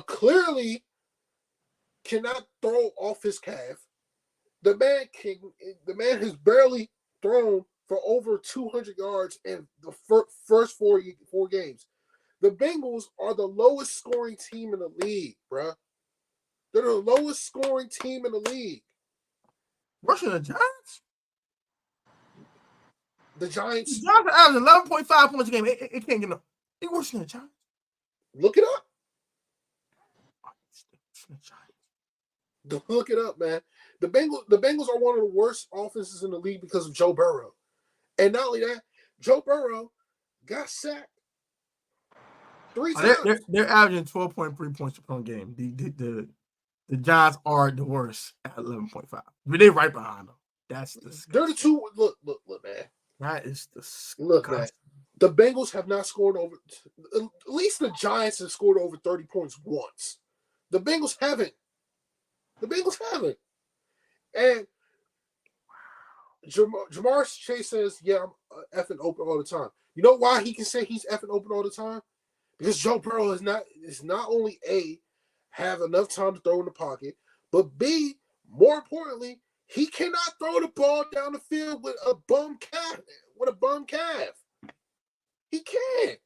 Speaker 3: Clearly cannot throw off his calf. The man has barely thrown for over 200 yards in the first four games. The Bengals are the lowest scoring team in the league, bruh. They're the lowest scoring team in the league.
Speaker 1: Worse than the Giants?
Speaker 3: The Giants
Speaker 1: are averaging 11.5 points a game. It can't get no. It's worse than the Giants.
Speaker 3: Look it up. Look it up, man. The Bengals are one of the worst offenses in the league because of Joe Burrow. And not only that, Joe Burrow got sacked 3 times.
Speaker 1: They're averaging 12.3 points per game. The Giants are the worst at 11.5. But they're right behind them. That's disgusting.
Speaker 3: They're the two. Look, man.
Speaker 1: That is disgusting.
Speaker 3: Look, man. The Bengals have not scored over. At least the Giants have scored over 30 points once. The Bengals haven't. And Jamar Chase says, "Yeah, I'm effing open all the time." You know why he can say he's effing open all the time? Because Joe Burrow is not only A, have enough time to throw in the pocket, but B, more importantly, he cannot throw the ball down the field with a bum calf. He can't.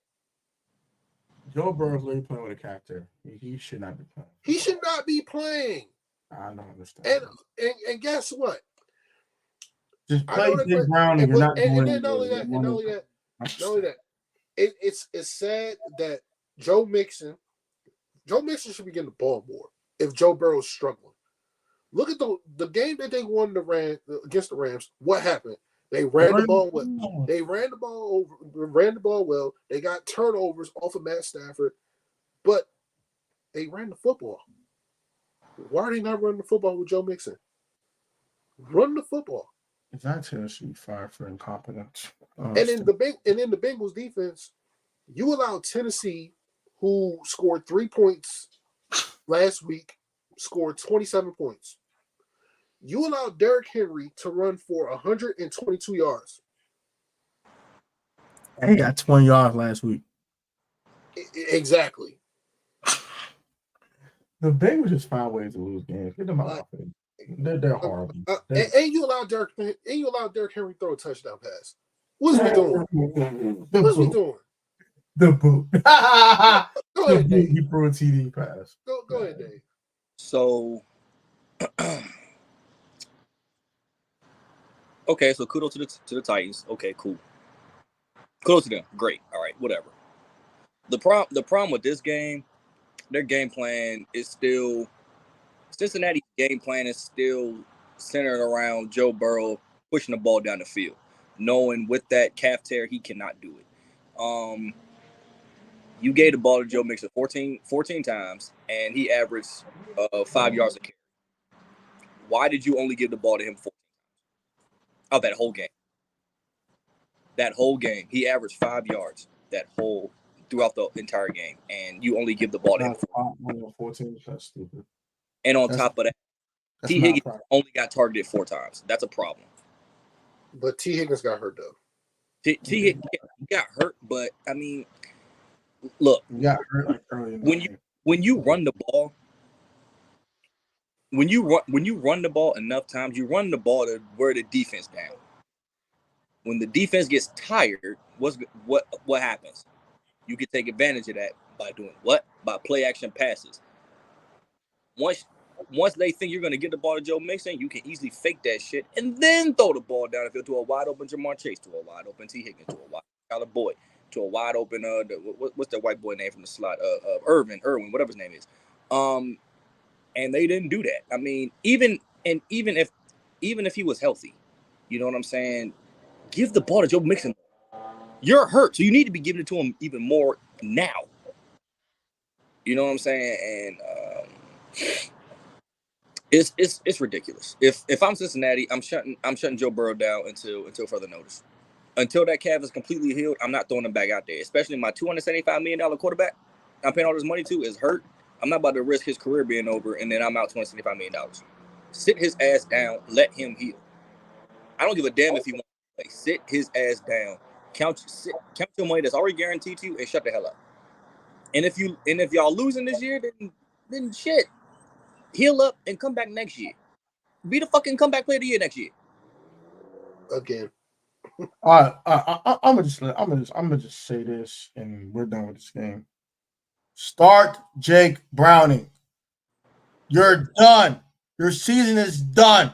Speaker 1: Joe Burrow's literally playing with a character. He should not be playing.
Speaker 3: He should not be playing.
Speaker 1: I don't understand.
Speaker 3: And guess what?
Speaker 1: Just play Jim Brown and you're not doing it.
Speaker 3: Not only that. It's sad that Joe Mixon should be getting the ball more if Joe Burrow's struggling. Look at the game that they won against the Rams. What happened? They ran the ball well. They ran the ball well. They got turnovers off of Matt Stafford. But they ran the football. Why are they not running the football with Joe Mixon? Run the football.
Speaker 1: Is that Tennessee fired for incompetence?
Speaker 3: And in the Bengals defense, you allowed Tennessee, who scored 3 points last week, scored 27 points. You allowed Derrick Henry to run for 122 yards.
Speaker 1: He got 20 yards last week.
Speaker 3: Exactly.
Speaker 1: The Bengals just find ways to lose games. Get them out of it. They're horrible.
Speaker 3: And you allowed Derrick Henry throw a touchdown pass. What's we doing? What's we doing?
Speaker 1: The boot.
Speaker 3: Go ahead, Dave.
Speaker 1: He threw a TD pass.
Speaker 3: Go ahead, Dave.
Speaker 2: So, okay, so kudos to the Titans. Okay, cool. Kudos to them. Great. All right, whatever. The problem with this game, their game plan is still Cincinnati's game plan is still centered around Joe Burrow pushing the ball down the field, knowing with that calf tear he cannot do it. You gave the ball to Joe Mixon 14 times, and he averaged 5 yards a carry. Why did you only give the ball to him 14 times? Oh, that whole game. That whole game, he averaged 5 yards throughout the entire game, and you only give the ball to him
Speaker 1: 14. That's stupid.
Speaker 2: And on top of that, T. Higgins only got targeted 4 times. That's a problem.
Speaker 3: But T. Higgins got hurt, though.
Speaker 2: T. Higgins got hurt, but, I mean, look.
Speaker 1: He got hurt like early in the game.
Speaker 2: When you run the ball, when you run the ball enough times, you run the ball to wear the defense down. When the defense gets tired, what happens? You can take advantage of that by doing what? By play action passes. Once they think you're going to get the ball to Joe Mixon, you can easily fake that shit and then throw the ball down the field to a wide open Jamar Chase, to a wide open T. Higgins, to a wide Tyler Boyd, to a wide open what's that white boy name from the slot? Irwin, whatever his name is. And they didn't do that. I mean, even if he was healthy, you know what I'm saying? Give the ball to Joe Mixon. You're hurt, so you need to be giving it to him even more now. You know what I'm saying? And it's ridiculous. If I'm Cincinnati, I'm shutting Joe Burrow down until further notice. Until that calf is completely healed, I'm not throwing him back out there. Especially my $275 million quarterback I'm paying all this money to is hurt. I'm not about to risk his career being over and then I'm out $275 million. Sit his ass down. Let him heal. I don't give a damn if he wants to play. Sit his ass down. Count your money that's already guaranteed to you and shut the hell up. And if y'all losing this year, then shit. Heal up and come back next year. Be the fucking comeback player of the year next year.
Speaker 3: Again.
Speaker 1: I'm gonna just say this, and we're done with this game. Start Jake Browning. You're done. Your season is done.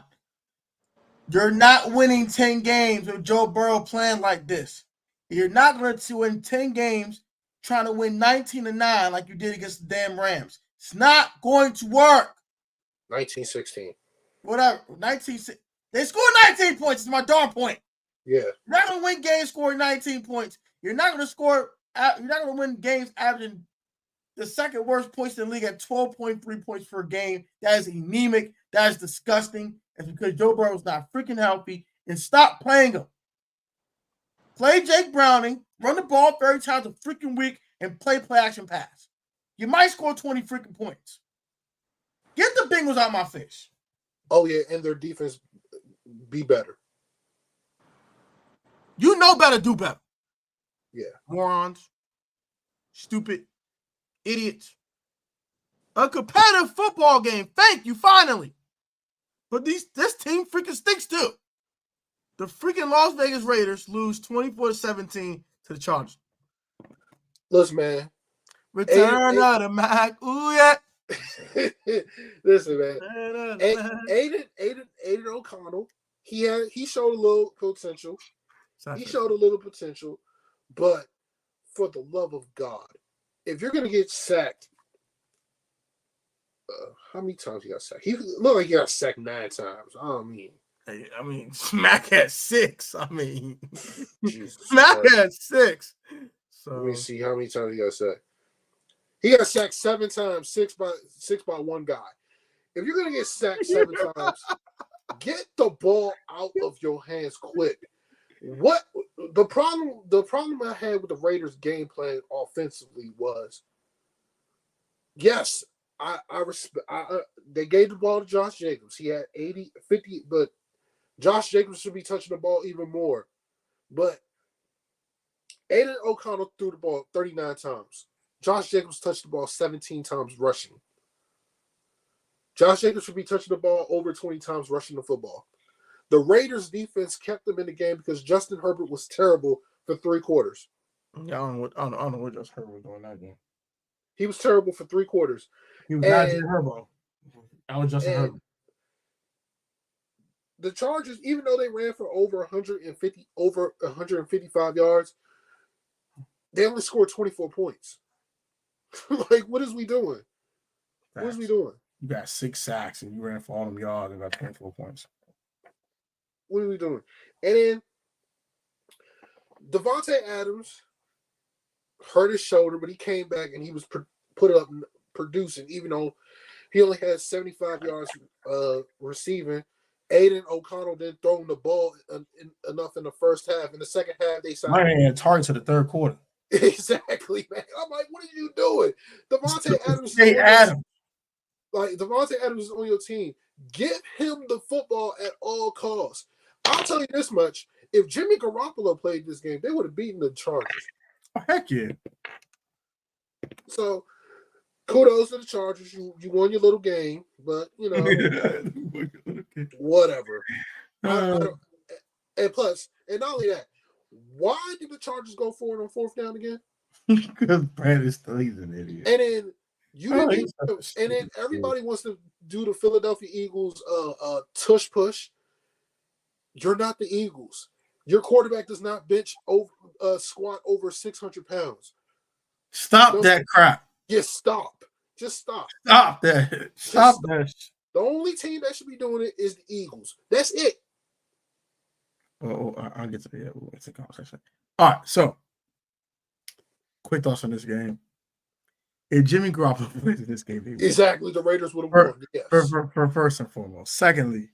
Speaker 1: You're not winning 10 games with Joe Burrow playing like this. You're not going to win 10 games trying to win 19-9 like you did against the damn Rams. It's not going to work.
Speaker 3: 19-16.
Speaker 1: Whatever. 19. They scored 19 points. It's my darn point.
Speaker 3: Yeah.
Speaker 1: You're not going to win games scoring 19 points. You're not going to win games averaging the second worst points in the league at 12.3 points per game. That is anemic. That is disgusting. It's because Joe Burrow's not freaking healthy. And stop playing him. Play Jake Browning, run the ball 30 times a freaking week, and play action pass. You might score 20 freaking points. Get the Bengals out of my face.
Speaker 3: Oh, yeah, and their defense be better.
Speaker 1: You know better, do better.
Speaker 3: Yeah.
Speaker 1: Morons. Stupid. Idiots. A competitive football game. Thank you, finally. But this team freaking stinks too. The freaking Las Vegas Raiders lose 24-17 to the Chargers.
Speaker 3: Listen, man.
Speaker 1: Return of the Mac. Ooh, yeah.
Speaker 3: Listen, man. Aiden O'Connell, he showed a little potential. But for the love of God, if you're going to get sacked, how many times he got sacked? He looked like he got sacked 9 times.
Speaker 1: I mean, Smack had 6. I mean,
Speaker 3: Jesus
Speaker 1: Smack had 6. So
Speaker 3: let me see how many times he got sacked. He got sacked 7 times, six by one guy. If you're gonna get sacked 7 times, get the ball out of your hands quick. What the problem I had with the Raiders' game plan offensively was, yes, they gave the ball to Josh Jacobs. He had 50, but Josh Jacobs should be touching the ball even more. But Aiden O'Connell threw the ball 39 times. Josh Jacobs touched the ball 17 times rushing. Josh Jacobs should be touching the ball over 20 times rushing the football. The Raiders' defense kept them in the game because Justin Herbert was terrible for 3 quarters.
Speaker 1: Yeah, I don't know what Justin Herbert was doing that game.
Speaker 3: He was terrible for 3 quarters.
Speaker 1: He was not Justin Herbert. That was Justin Herbert.
Speaker 3: The Chargers, even though they ran for over 155 yards, they only scored 24 points. Like, what is we doing? What is we doing?
Speaker 1: You got 6 sacks and you ran for all them yards and got 24 points.
Speaker 3: What are we doing? And then Devontae Adams hurt his shoulder, but he came back and he was put up producing, even though he only had 75 yards receiving. Aiden O'Connell didn't throw him the ball enough in the first half. In the second half, they signed.
Speaker 1: Mine had targets to the third quarter.
Speaker 3: Exactly, man. I'm like, what are you doing? Devontae Adams. Devontae Adams is on your team. Give him the football at all costs. I'll tell you this much. If Jimmy Garoppolo played this game, they would have beaten the Chargers.
Speaker 1: Oh, heck yeah.
Speaker 3: So, kudos to the Chargers. You won your little game, but, whatever. And plus, and not only that, why did the Chargers go for it on 4th down again?
Speaker 1: Because Brandon Staley's an idiot.
Speaker 3: And then and then everybody wants to do the Philadelphia Eagles tush push. You're not the Eagles. Your quarterback does not squat over 600 pounds.
Speaker 1: Stop that crap.
Speaker 3: Yeah, stop. Just stop.
Speaker 1: Stop that. Stop that.
Speaker 3: The only team that should be doing it is the Eagles. That's it.
Speaker 1: Oh, I'll get to that. It's a conversation. All right, so quick thoughts on this game. If Jimmy Garoppolo plays in this game,
Speaker 3: exactly, the Raiders would have won. Yes.
Speaker 1: For first and foremost. Secondly,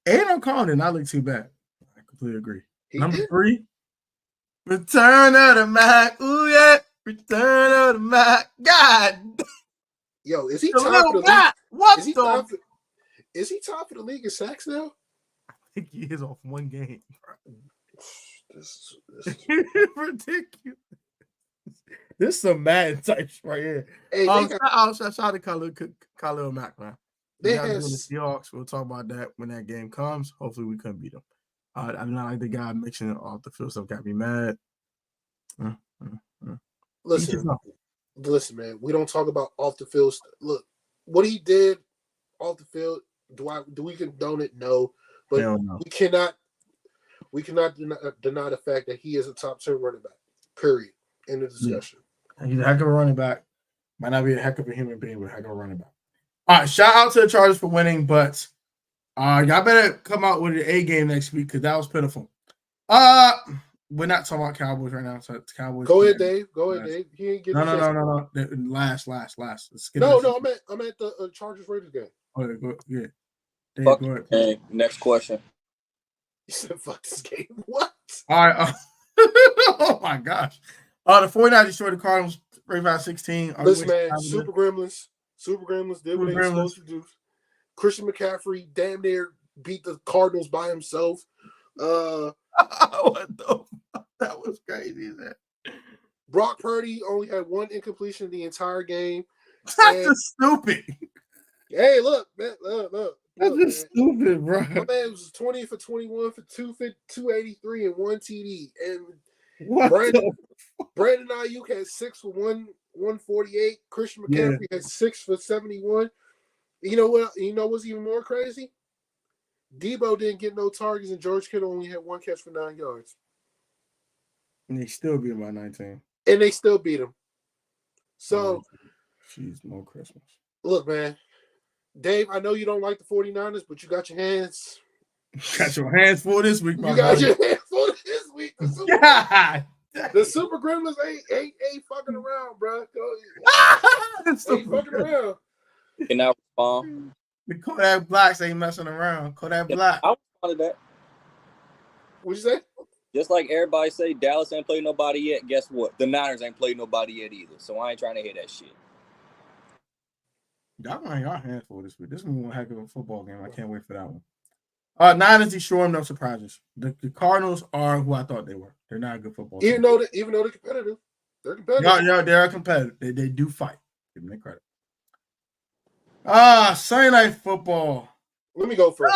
Speaker 1: Aiden O'Connell did not look too bad. I completely agree. Number 3, Return of the Mac. Ooh, yeah. Return of the Mac. God.
Speaker 3: Yo, is he top of the league?
Speaker 1: What
Speaker 3: is he top of the league in sacks now?
Speaker 1: I think he is off one game.
Speaker 3: This
Speaker 1: ridiculous. This is some mad types right here.
Speaker 3: Hey,
Speaker 1: shout out to Khalil Mack, man. They had the Seahawks. We'll talk about that when that game comes. Hopefully, we can beat them. I do not like the guy mixing it off the field. So got me mad.
Speaker 3: Listen, man. We don't talk about off the field. Look, what he did off the field. Do we condone it? No, but
Speaker 1: no.
Speaker 3: we cannot deny the fact that he is a top 10 running back. Period. End of discussion.
Speaker 1: Yeah. He's a heck of a running back. Might not be a heck of a human being, but a heck of a running back. All right, shout out to the Chargers for winning, but y'all better come out with an A game next week because that was pitiful. We're not talking about Cowboys right now. So Cowboys.
Speaker 3: Go ahead, Dave. He ain't getting
Speaker 1: no. Last.
Speaker 3: No, I'm at the Chargers Raiders game.
Speaker 1: Okay, go yeah. Dave,
Speaker 2: fuck
Speaker 1: go ahead.
Speaker 2: Game. Next question.
Speaker 3: You said fuck this game. What?
Speaker 1: All right. Oh my gosh. The 49ers destroyed the Cardinals 35-16.
Speaker 3: Listen, man, Super Gremlins did what they were supposed to do. Christian McCaffrey damn near beat the Cardinals by himself.
Speaker 1: What the fuck? That was crazy, man.
Speaker 3: Brock Purdy only had 1 incompletion the entire game.
Speaker 1: That's just stupid.
Speaker 3: Hey, look, man, look.
Speaker 1: That's just stupid, bro.
Speaker 3: My man was 20 for 21 for 283 and 1 TD. And Brandon Ayuk had 6 for 148. Christian McCaffrey had 6 for 71. You know what? You know what's even more crazy? Debo didn't get no targets, and George Kittle only had 1 catch for 9 yards.
Speaker 1: And they still beat him by 19.
Speaker 3: And they still beat him. So,
Speaker 1: jeez, no Christmas.
Speaker 3: Look, man. Dave, I know you don't like the 49ers, but you got your hands.
Speaker 1: Got your hands full this week,
Speaker 3: You got your hands full this week.
Speaker 1: God
Speaker 3: The Super Gremlins ain't fucking around, bro. Ain't fucking around.
Speaker 2: Can I respond?
Speaker 1: The Kodak Blacks ain't messing around. Kodak Black.
Speaker 2: I responded that.
Speaker 3: What'd you say?
Speaker 2: Just like everybody say Dallas ain't played nobody yet, guess what? The Niners ain't played nobody yet either. So I ain't trying to hear that shit.
Speaker 1: Y'all gonna hang our hands for this week. This is one heck of a football game. I can't wait for that one. Niners destroying, no surprises. The Cardinals are who I thought they were. They're not a good football team.
Speaker 3: Even though they're competitive. They're competitive.
Speaker 1: Yeah, they're competitive. They do fight. Give them their credit. Sunday Night Football.
Speaker 3: Let me go first.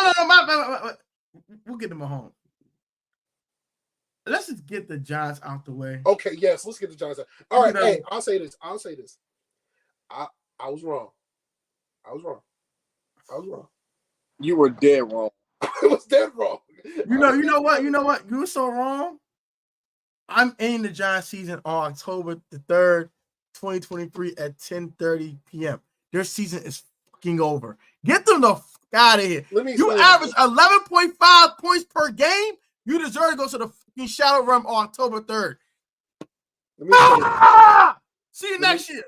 Speaker 1: We'll get them at home. Let's just get the Giants out the way.
Speaker 3: Okay, yes, let's get the Giants out. All right, hey, I'll say this. I was wrong.
Speaker 2: You were dead wrong.
Speaker 3: I was dead wrong.
Speaker 1: You know what? You were so wrong. I'm ending the Giants season on October the 3rd, 2023 at 10:30 p.m. Their season is fucking over. Get them the fuck out of here. You average 11.5 points per game. You deserve to go to the fucking Shadow Realm on October 3rd. See you next year.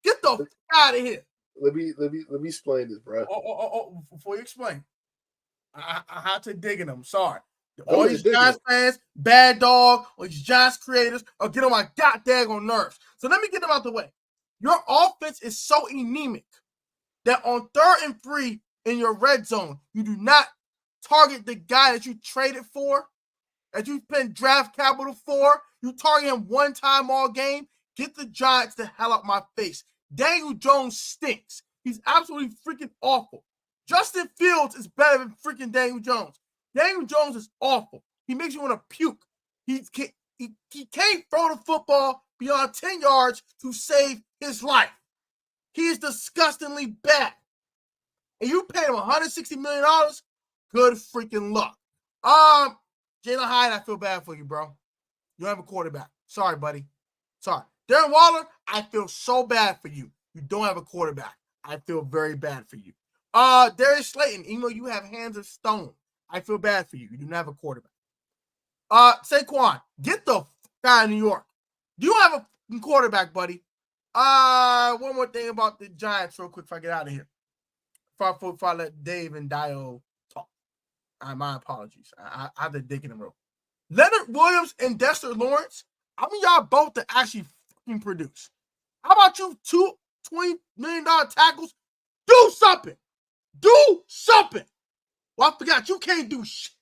Speaker 1: Get the fuck out of here.
Speaker 3: Let me explain this, bro.
Speaker 1: Before you explain, I had to dig in them. Sorry. All these Giants fans, bad dog, or these Giants creators are getting on my goddamn nerves. So let me get them out the way. Your offense is so anemic that on 3rd and 3 in your red zone, you do not target the guy that you traded for, that you spent draft capital for. You target him one time all game. Get the Giants the hell out my face. Daniel Jones stinks. He's absolutely freaking awful. Justin Fields is better than freaking Daniel Jones. Daniel Jones is awful. He makes you want to puke. He can't throw the football beyond 10 yards to save his life. He is disgustingly bad. And you paid him $160 million? Good freaking luck. Jalen Hyde, I feel bad for you, bro. You don't have a quarterback. Sorry, buddy. Sorry. Darren Waller, I feel so bad for you. You don't have a quarterback. I feel very bad for you. Darius Slayton, even though you have hands of stone, I feel bad for you. You do not have a quarterback. Saquon, get the out of New York. You don't have a quarterback, buddy. One more thing about the Giants real quick before I get out of here. Before I let Dave and Dio talk. My apologies. I have to dig in the room. Leonard Williams and Dexter Lawrence, I mean y'all both to actually fucking produce. How about you $20 million tackles? Do something. Do something. Well, I forgot you can't do shit.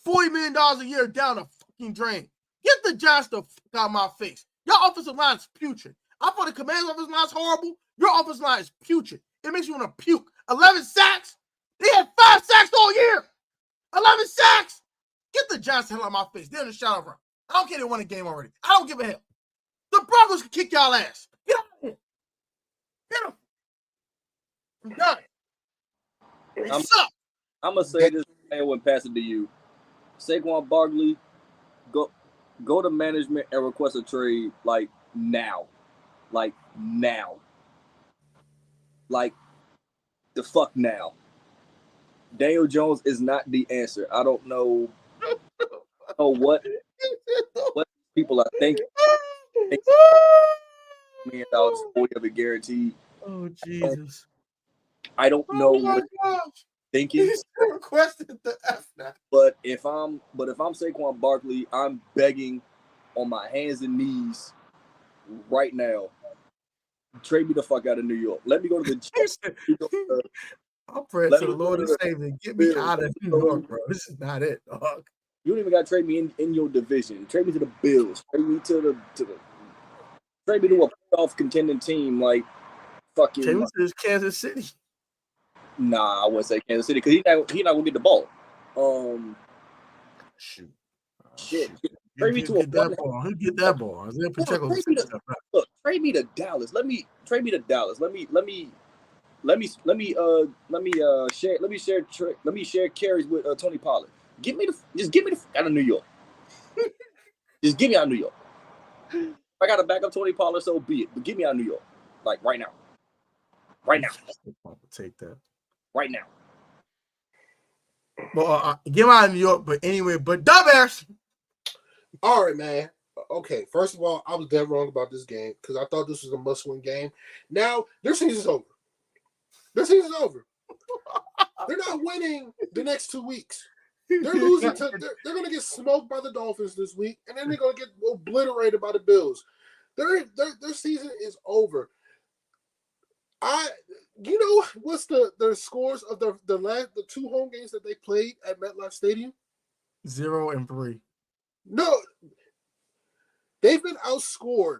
Speaker 1: $40 million a year down the fucking drain. Get the Giants the fuck out of my face. Your offensive line is putrid. I thought the Commanders' offensive line is horrible. Your offensive line is putrid. It makes you want to puke. 11 sacks? They had 5 sacks all year. 11 sacks? Get the Giants the hell out of my face. They're in the shadow run. I don't care they won a game already. I don't give a hell. The Broncos can kick y'all ass. Get out of here. Get them. I'm done. They suck.
Speaker 2: I'm going to say this and we'll pass it to you. Saquon Barkley, go to management and request a trade like now. Like now. Like the fuck now. Daniel Jones is not the answer. I don't know what people are thinking. $1 million $40 of it guaranteed.
Speaker 1: Oh Jesus!
Speaker 2: I don't know what thinking.
Speaker 1: He's requested the F now.
Speaker 2: But if I'm Saquon Barkley, I'm begging on my hands and knees right now. Trade me the fuck out of New York. Let me go to the Jets.
Speaker 1: I'll pray to the Lord and Savior. Get me out of New York, bro. This is not it, dog.
Speaker 2: You don't even got to trade me in your division. Trade me to the Bills. Trade me to a playoff contending team like fucking.
Speaker 1: Trade me to Kansas City.
Speaker 2: Nah, I wouldn't say Kansas City because he not gonna get the ball.
Speaker 1: Shit.
Speaker 2: Trade me to
Speaker 1: get that ball. Who get that ball? Isaiah Pacheco.
Speaker 2: Look, trade me to Dallas. Let me share carries with Tony Pollard. Just give me the out of New York. Just get me out of New York. If I got to back up Tony Pollard, so be it. But get me out of New York, like right now. Right now.
Speaker 1: Take that.
Speaker 2: Right now.
Speaker 1: Well, get him out of New York, but anyway, but Dumbass.
Speaker 3: All right, man. Okay, first of all, I was dead wrong about this game because I thought this was a must-win game. Now their season's over. Their season's over. They're not winning the next 2 weeks. They're losing. They're going to get smoked by the Dolphins this week, and then they're going to get obliterated by the Bills. Their season is over. You know what's the scores of the 2 home games that they played at MetLife Stadium?
Speaker 1: 0-3.
Speaker 3: No, they've been outscored.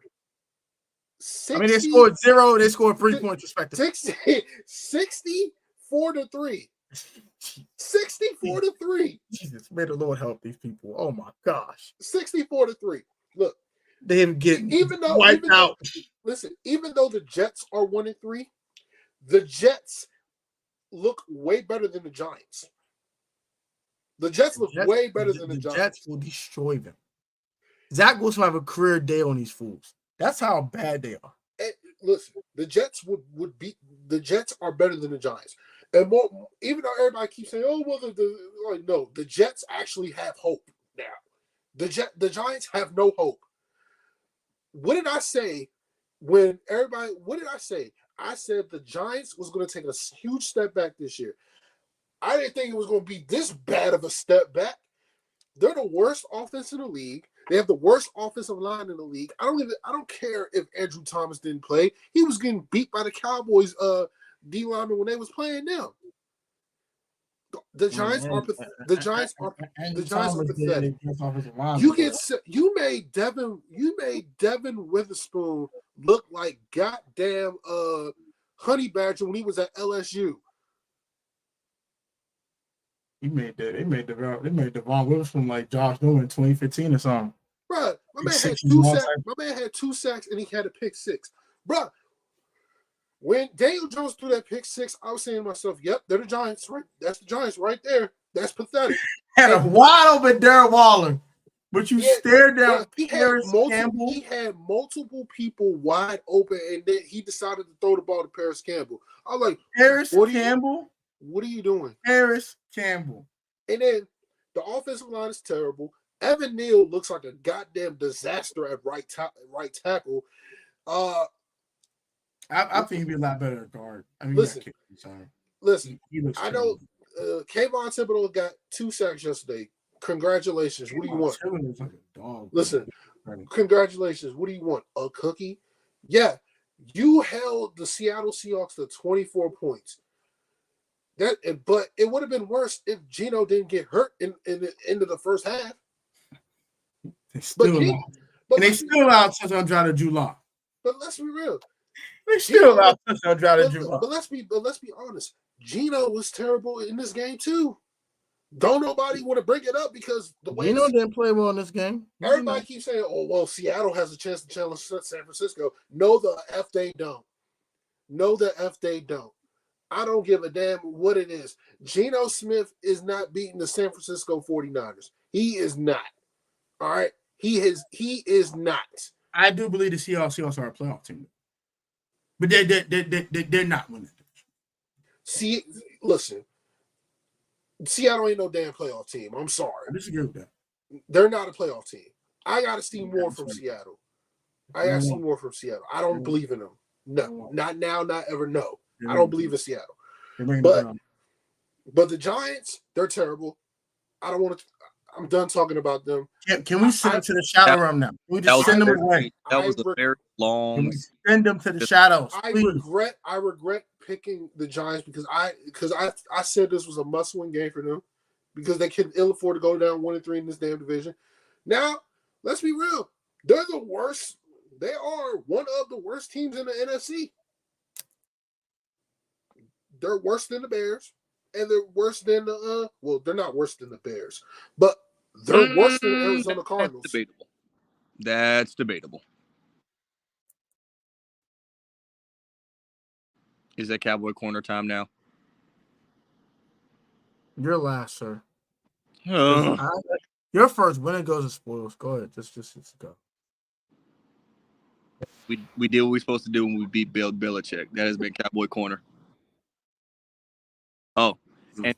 Speaker 3: 60,
Speaker 1: they scored 0. They scored 3 points respectively.
Speaker 3: 64-3. 64-3.
Speaker 1: Jesus, may the Lord help these people. Oh my gosh.
Speaker 3: 64-3. Look,
Speaker 1: they didn't get
Speaker 3: wiped out. Listen, even though the Jets are 1-3, the Jets look way better than the Giants. The Jets look way better than the Giants. The
Speaker 1: Jets will destroy them. Zach Wilson will have a career day on these fools. That's how bad they are.
Speaker 3: And listen, the Jets would beat the Jets are better than the Giants. And more, even though everybody keeps saying, "Oh, well, no, the Jets actually have hope now. The Giants have no hope." What did I say when everybody? What did I say? I said the Giants was going to take a huge step back this year. I didn't think it was going to be this bad of a step back. They're the worst offense in the league. They have the worst offensive line in the league. I don't care if Andrew Thomas didn't play. He was getting beat by the Cowboys D lineman when they was playing them. The Giants are pathetic. You made Devin Witherspoon look like goddamn Honey Badger when he was at LSU.
Speaker 1: They made Devon Witherspoon like Josh Newman in 2015 or something.
Speaker 3: Bro, my man had 2 sacks and he had a pick 6. Bro, when Daniel Jones threw that pick 6, I was saying to myself, "Yep, they're the Giants, right? That's the Giants right there. That's pathetic."
Speaker 1: Had a wide open Darren Waller, but you stared down
Speaker 3: Paris Campbell. He had multiple people wide open, and then he decided to throw the ball to Paris Campbell. I was like,
Speaker 1: Paris Campbell?
Speaker 3: What are you doing?
Speaker 1: Paris Campbell.
Speaker 3: And then the offensive line is terrible. Evan Neal looks like a goddamn disaster at right tackle.
Speaker 1: I think he'd be a lot better at guard. I mean,
Speaker 3: listen,
Speaker 1: he looks
Speaker 3: I know Kayvon Thibodeau got 2 sacks yesterday. Congratulations. What do you want?
Speaker 1: Like a dog.
Speaker 3: Listen, congratulations. What do you want? A cookie? Yeah, you held the Seattle Seahawks to 24 points. But it would have been worse if Geno didn't get hurt in the end of the first half.
Speaker 1: They still allowed touchdown drive to Drew Lock.
Speaker 3: But let's be real.
Speaker 1: They still allowed touchdown drive to Drew Lock.
Speaker 3: But let's be honest. Geno was terrible in this game too. Don't nobody want to bring it up because the way
Speaker 1: Geno didn't play well in this game.
Speaker 3: Everybody keeps saying, "Oh well, Seattle has a chance to challenge San Francisco." No, the F they don't. No, the F they don't. I don't give a damn what it is. Geno Smith is not beating the San Francisco 49ers. He is not. All right? He is not.
Speaker 1: I do believe the Seahawks are a playoff team. But they're not winning.
Speaker 3: See, listen. Seattle ain't no damn playoff team. I'm sorry.
Speaker 1: I disagree with that.
Speaker 3: They're not a playoff team. I got to see more from Seattle. I don't believe in them. No, not now, not ever. No. I don't believe in Seattle. But the Giants, they're terrible. I don't want to. I'm done talking about them.
Speaker 1: Can we send them to the shadow realm now? Can we just send them away?
Speaker 2: That was a very long.
Speaker 1: Can we send them to the shadows?
Speaker 3: I regret picking the Giants because I said this was a must-win game for them because they can ill afford to go down 1-3 in this damn division. Now, let's be real. They're the worst. They are one of the worst teams in the NFC. They're worse than the Bears, and they're worse than the well, they're not worse than the Bears, but they're worse than the Arizona Cardinals.
Speaker 2: That's debatable. Is that Cowboy Corner time now?
Speaker 1: You're last, sir. Your first winner goes to spoils. Go ahead. Just go.
Speaker 2: We did what we're supposed to do when we beat Bill Belichick. That has been Cowboy Corner. Oh, and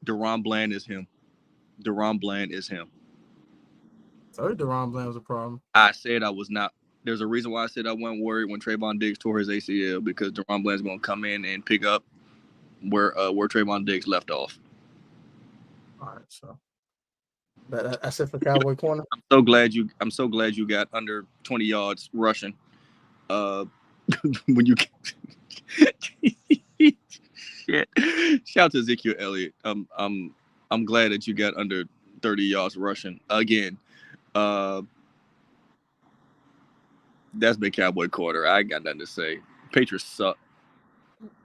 Speaker 2: Deron Bland is him. Deron Bland is him.
Speaker 1: So DeRon Bland was a problem.
Speaker 2: I said I was not. There's a reason why I said I wasn't worried when Trayvon Diggs tore his ACL, because DeRon Bland's going to come in and pick up where Trayvon Diggs left off.
Speaker 1: All right, so that's it for Cowboy Corner.
Speaker 2: I'm so glad you got under 20 yards rushing. When you shit. Shout out to Ezekiel Elliott. I'm glad that you got under 30 yards rushing again. That's been Cowboy Corner. I ain't got nothing to say. Patriots suck.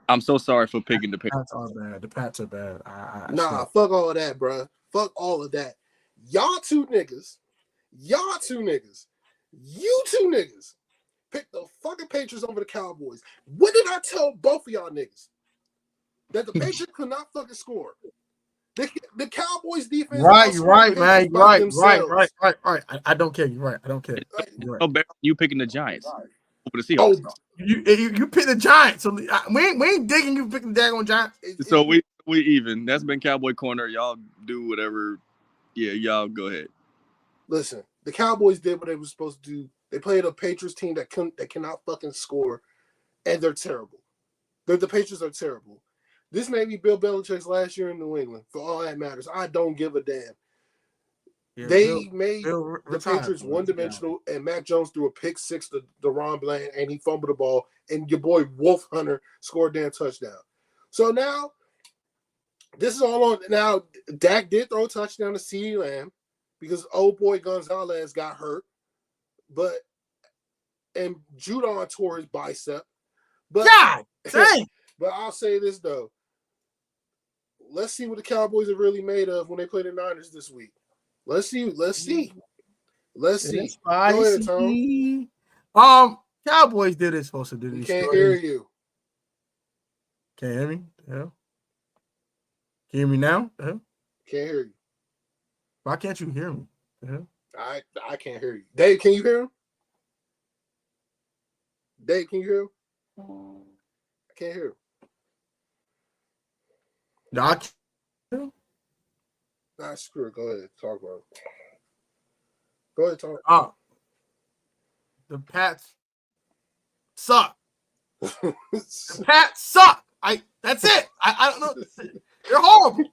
Speaker 2: I'm so sorry for picking the Patriots.
Speaker 1: Pats are bad. The Pats are bad.
Speaker 3: Nah, fuck all of that, bro. Fuck all of that. Y'all two niggas, you two niggas, pick the fucking Patriots over the Cowboys. What did I tell both of y'all niggas? That the Patriots could not fucking score. The Cowboys defense.
Speaker 1: Right, man. Right. I don't care. You're right. I don't care. You're right.
Speaker 2: You picking the Giants over the Seahawks.
Speaker 1: Oh, you pick the Giants. So we ain't digging you picking the daggone Giants.
Speaker 2: So we even. That's been Cowboy Corner. Y'all do whatever. Yeah, y'all go ahead.
Speaker 3: Listen, the Cowboys did what they were supposed to do. They played a Patriots team that cannot fucking score, and they're terrible. The Patriots are terrible. This may be Bill Belichick's last year in New England. For all that matters, I don't give a damn. Yeah, they made the Patriots one-dimensional, and Mac Jones threw a pick six to DeRon Bland, and he fumbled the ball, and your boy Wolf Hunter scored a damn touchdown. So now, this is all on. Now, Dak did throw a touchdown to CeeDee Lamb because old boy Gonzalez got hurt, and Judon tore his bicep. But,
Speaker 1: God dang!
Speaker 3: But I'll say this, though. Let's see what the Cowboys are really made of when they play the Niners this week. Let's see. Go ahead,
Speaker 1: Tom. Cowboys did it supposed to do.
Speaker 3: We can't hear you.
Speaker 1: Can't hear me? Yeah. Can you hear me now? Yeah.
Speaker 3: Can't hear you.
Speaker 1: Why can't you hear me? Yeah.
Speaker 3: I can't hear you. Dave, can you hear him? Dave, can you hear him? I can't hear him.
Speaker 1: No, I can't.
Speaker 3: Nah, screw it. Go ahead. Talk about it. Go ahead, talk.
Speaker 1: The Pats suck. The Pats suck. That's it. I don't know. They're horrible.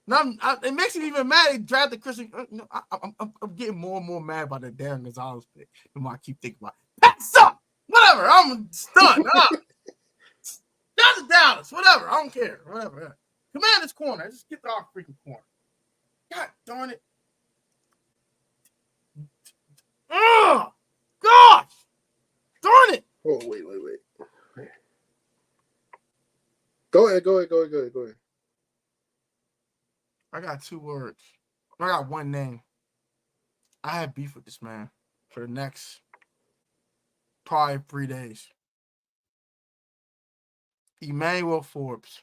Speaker 1: Now, it makes me even mad. They drafted Christian. I'm getting more and more mad about the damn Gonzalez pick. The more I keep thinking about it. Pats suck. Whatever. I'm stunned. Dallas. Whatever. I don't care. Whatever. Commanders corner. Just get off freaking corner. God darn it. Oh, gosh. Darn it.
Speaker 3: Oh, wait. Go ahead.
Speaker 1: I got 2 words. I got one name. I have beef with this man for the next probably 3 days. Emmanuel Forbes.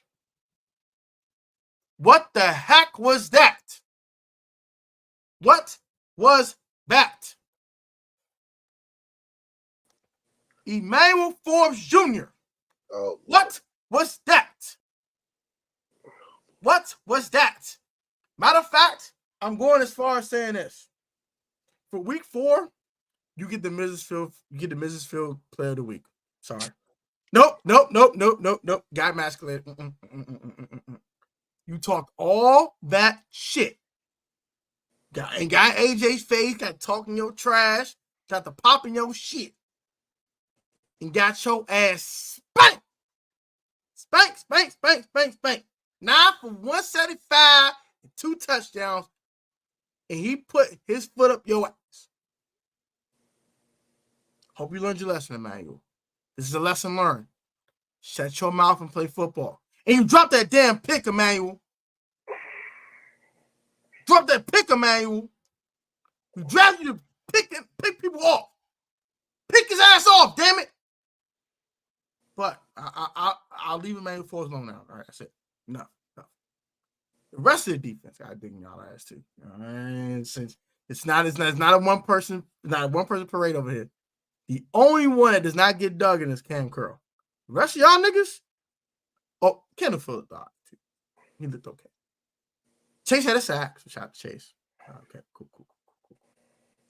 Speaker 1: What the heck was that? What was that? Emmanuel Forbes Jr.
Speaker 3: Oh,
Speaker 1: what was that? What was that? Matter of fact, I'm going as far as saying this. For week 4, you get the Mrs. Field Player of the Week. Sorry. Nope. Got emasculated. You talked all that shit. Got AJ's face, got talking your trash, got the popping your shit, and got your ass spanked. Spank. 9 for 175 and 2 touchdowns, and he put his foot up your ass. Hope you learned your lesson, Emmanuel. This is a lesson learned. Shut your mouth and play football. And you dropped that damn pick, Emmanuel. Drop that pick, Emmanuel. We draft you to pick people off. Pick his ass off, damn it. But I'll leave Emmanuel Forbes alone now. All right, that's it. No. The rest of the defense got to dig in y'all ass too. Since it's not a one person parade over here. The only one that does not get dug in is Cam Curl. The rest of y'all niggas, Kendall Fuller died too. He looked okay. Chase had a sack, so shout out to Chase. Okay, cool.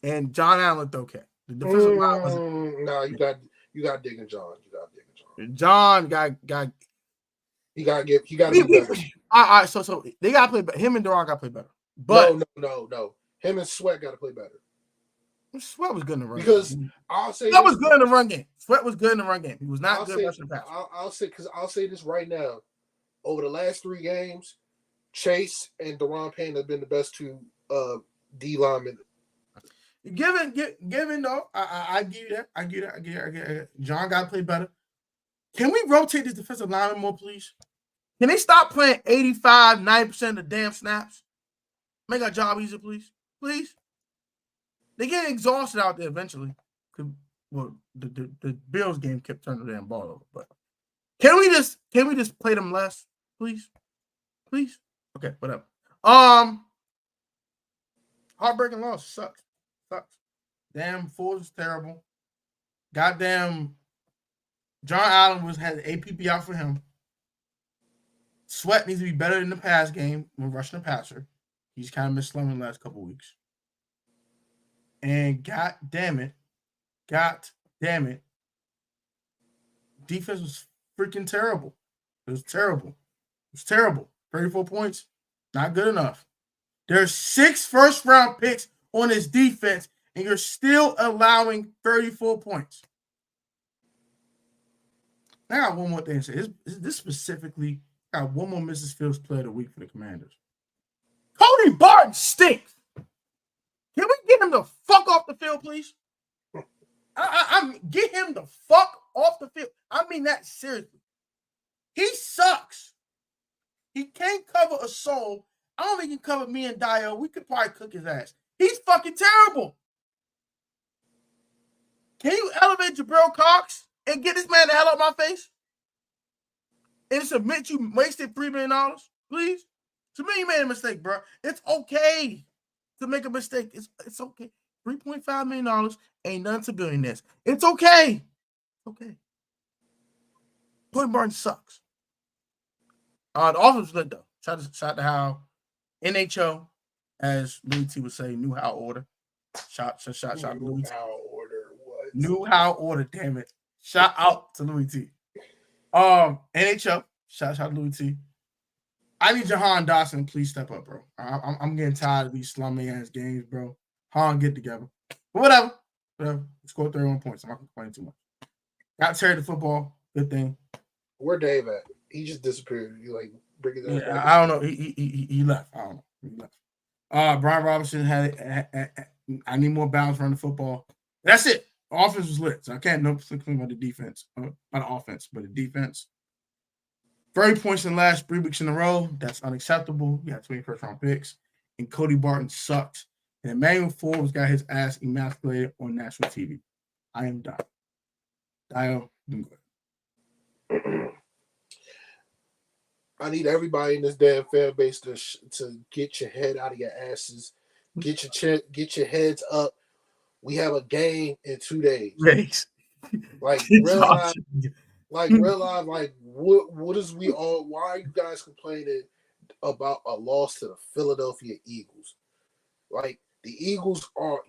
Speaker 1: and John Allen looked okay. The defensive line wasn't.
Speaker 3: No, you got digging John. You got digging John.
Speaker 1: John got.
Speaker 3: He got to be better.
Speaker 1: All right, so they got to play better. Him and Duran got to play better. But
Speaker 3: no. Him and Sweat got to play better.
Speaker 1: Sweat was good in the run
Speaker 3: because
Speaker 1: game.
Speaker 3: I'll say
Speaker 1: Sweat was good in the run game. Sweat was good in the run game. He was not good rushing the pass.
Speaker 3: I'll say this right now. Over the last 3 games, Chase and Deron Payne have been the best 2 D linemen.
Speaker 1: Given though, I give you that. I get it. John got to play better. Can we rotate this defensive lineman more, please? Can they stop playing 85, 90% of the damn snaps? Make our job easier, please. Please. They get exhausted out there eventually. Well, the Bills game kept turning the damn ball over. But can we just play them less, please? Please? Okay, whatever. Heartbreaking loss. Sucks. Damn, Ford was terrible. Goddamn, John Allen had APP out for him. Sweat needs to be better in the pass game when rushing the passer. He's kind of missed slumming the last couple of weeks. And god damn it, defense was freaking terrible. It was terrible. 34 points, not good enough. There's 6 first-round picks on this defense, and you're still allowing 34 points. I got one more thing to say. This specifically, I got one more Mrs. Fields player of the week for the Commanders. Cody Barton stinks. Can we get him the fuck off the field, please? Get him the fuck off the field. I mean that seriously. He sucks. He can't cover a soul. I don't think he can cover me and Dio. We could probably cook his ass. He's fucking terrible. Can you elevate Jabril Cox and get this man the hell out of my face? And submit you wasted $3 million? Please? To me, you made a mistake, bro. It's okay to make a mistake. It's okay. $3.5 million ain't nothing to billionaires. It's okay. Okay. Cody Barton sucks. The offense was lit, though. Shout to how NHL, as Louis T would say, knew how order. Shout to Louis T.
Speaker 3: How order what?
Speaker 1: Knew how order, damn it. Shout out to Louis T. NHL, shout to Louis T. I need Jahan Dawson to please step up, bro. I'm getting tired of these slummy ass games, bro. Han, get together. But whatever. Scored 31 points. I'm not complaining too much. Got Terry the football. Good thing.
Speaker 3: Where Dave at? He just disappeared. You like bring it
Speaker 1: up? I don't know. He left. I don't know. He left. Brian Robinson had I need more balance around the football. That's it. The offense was lit. So I can't know something about the defense. Not the offense, but the defense. 30 points in the last 3 weeks in a row. That's unacceptable. You got 20 first-round picks. And Cody Barton sucks. And Emmanuel Forbes got his ass emasculated on national TV. I am done. Dio, do good.
Speaker 3: I need everybody in this damn fan base to get your head out of your asses. Get your heads up. We have a game in 2 days.
Speaker 1: Race.
Speaker 3: Like realize what is we all? Why are you guys complaining about a loss to the Philadelphia Eagles? Like the Eagles are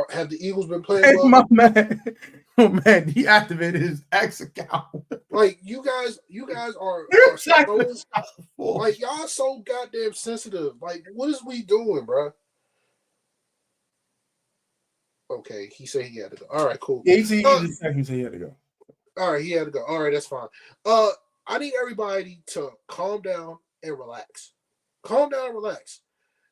Speaker 3: have the Eagles been playing well?
Speaker 1: My man, he activated his X account.
Speaker 3: Like you guys are so, like y'all so goddamn sensitive. Like what is we doing, bro? Okay, he said he had to go. All right, cool.
Speaker 1: Yeah, he said he had to go.
Speaker 3: All right, he had to go. All right, that's fine. I need everybody to calm down and relax. Calm down and relax.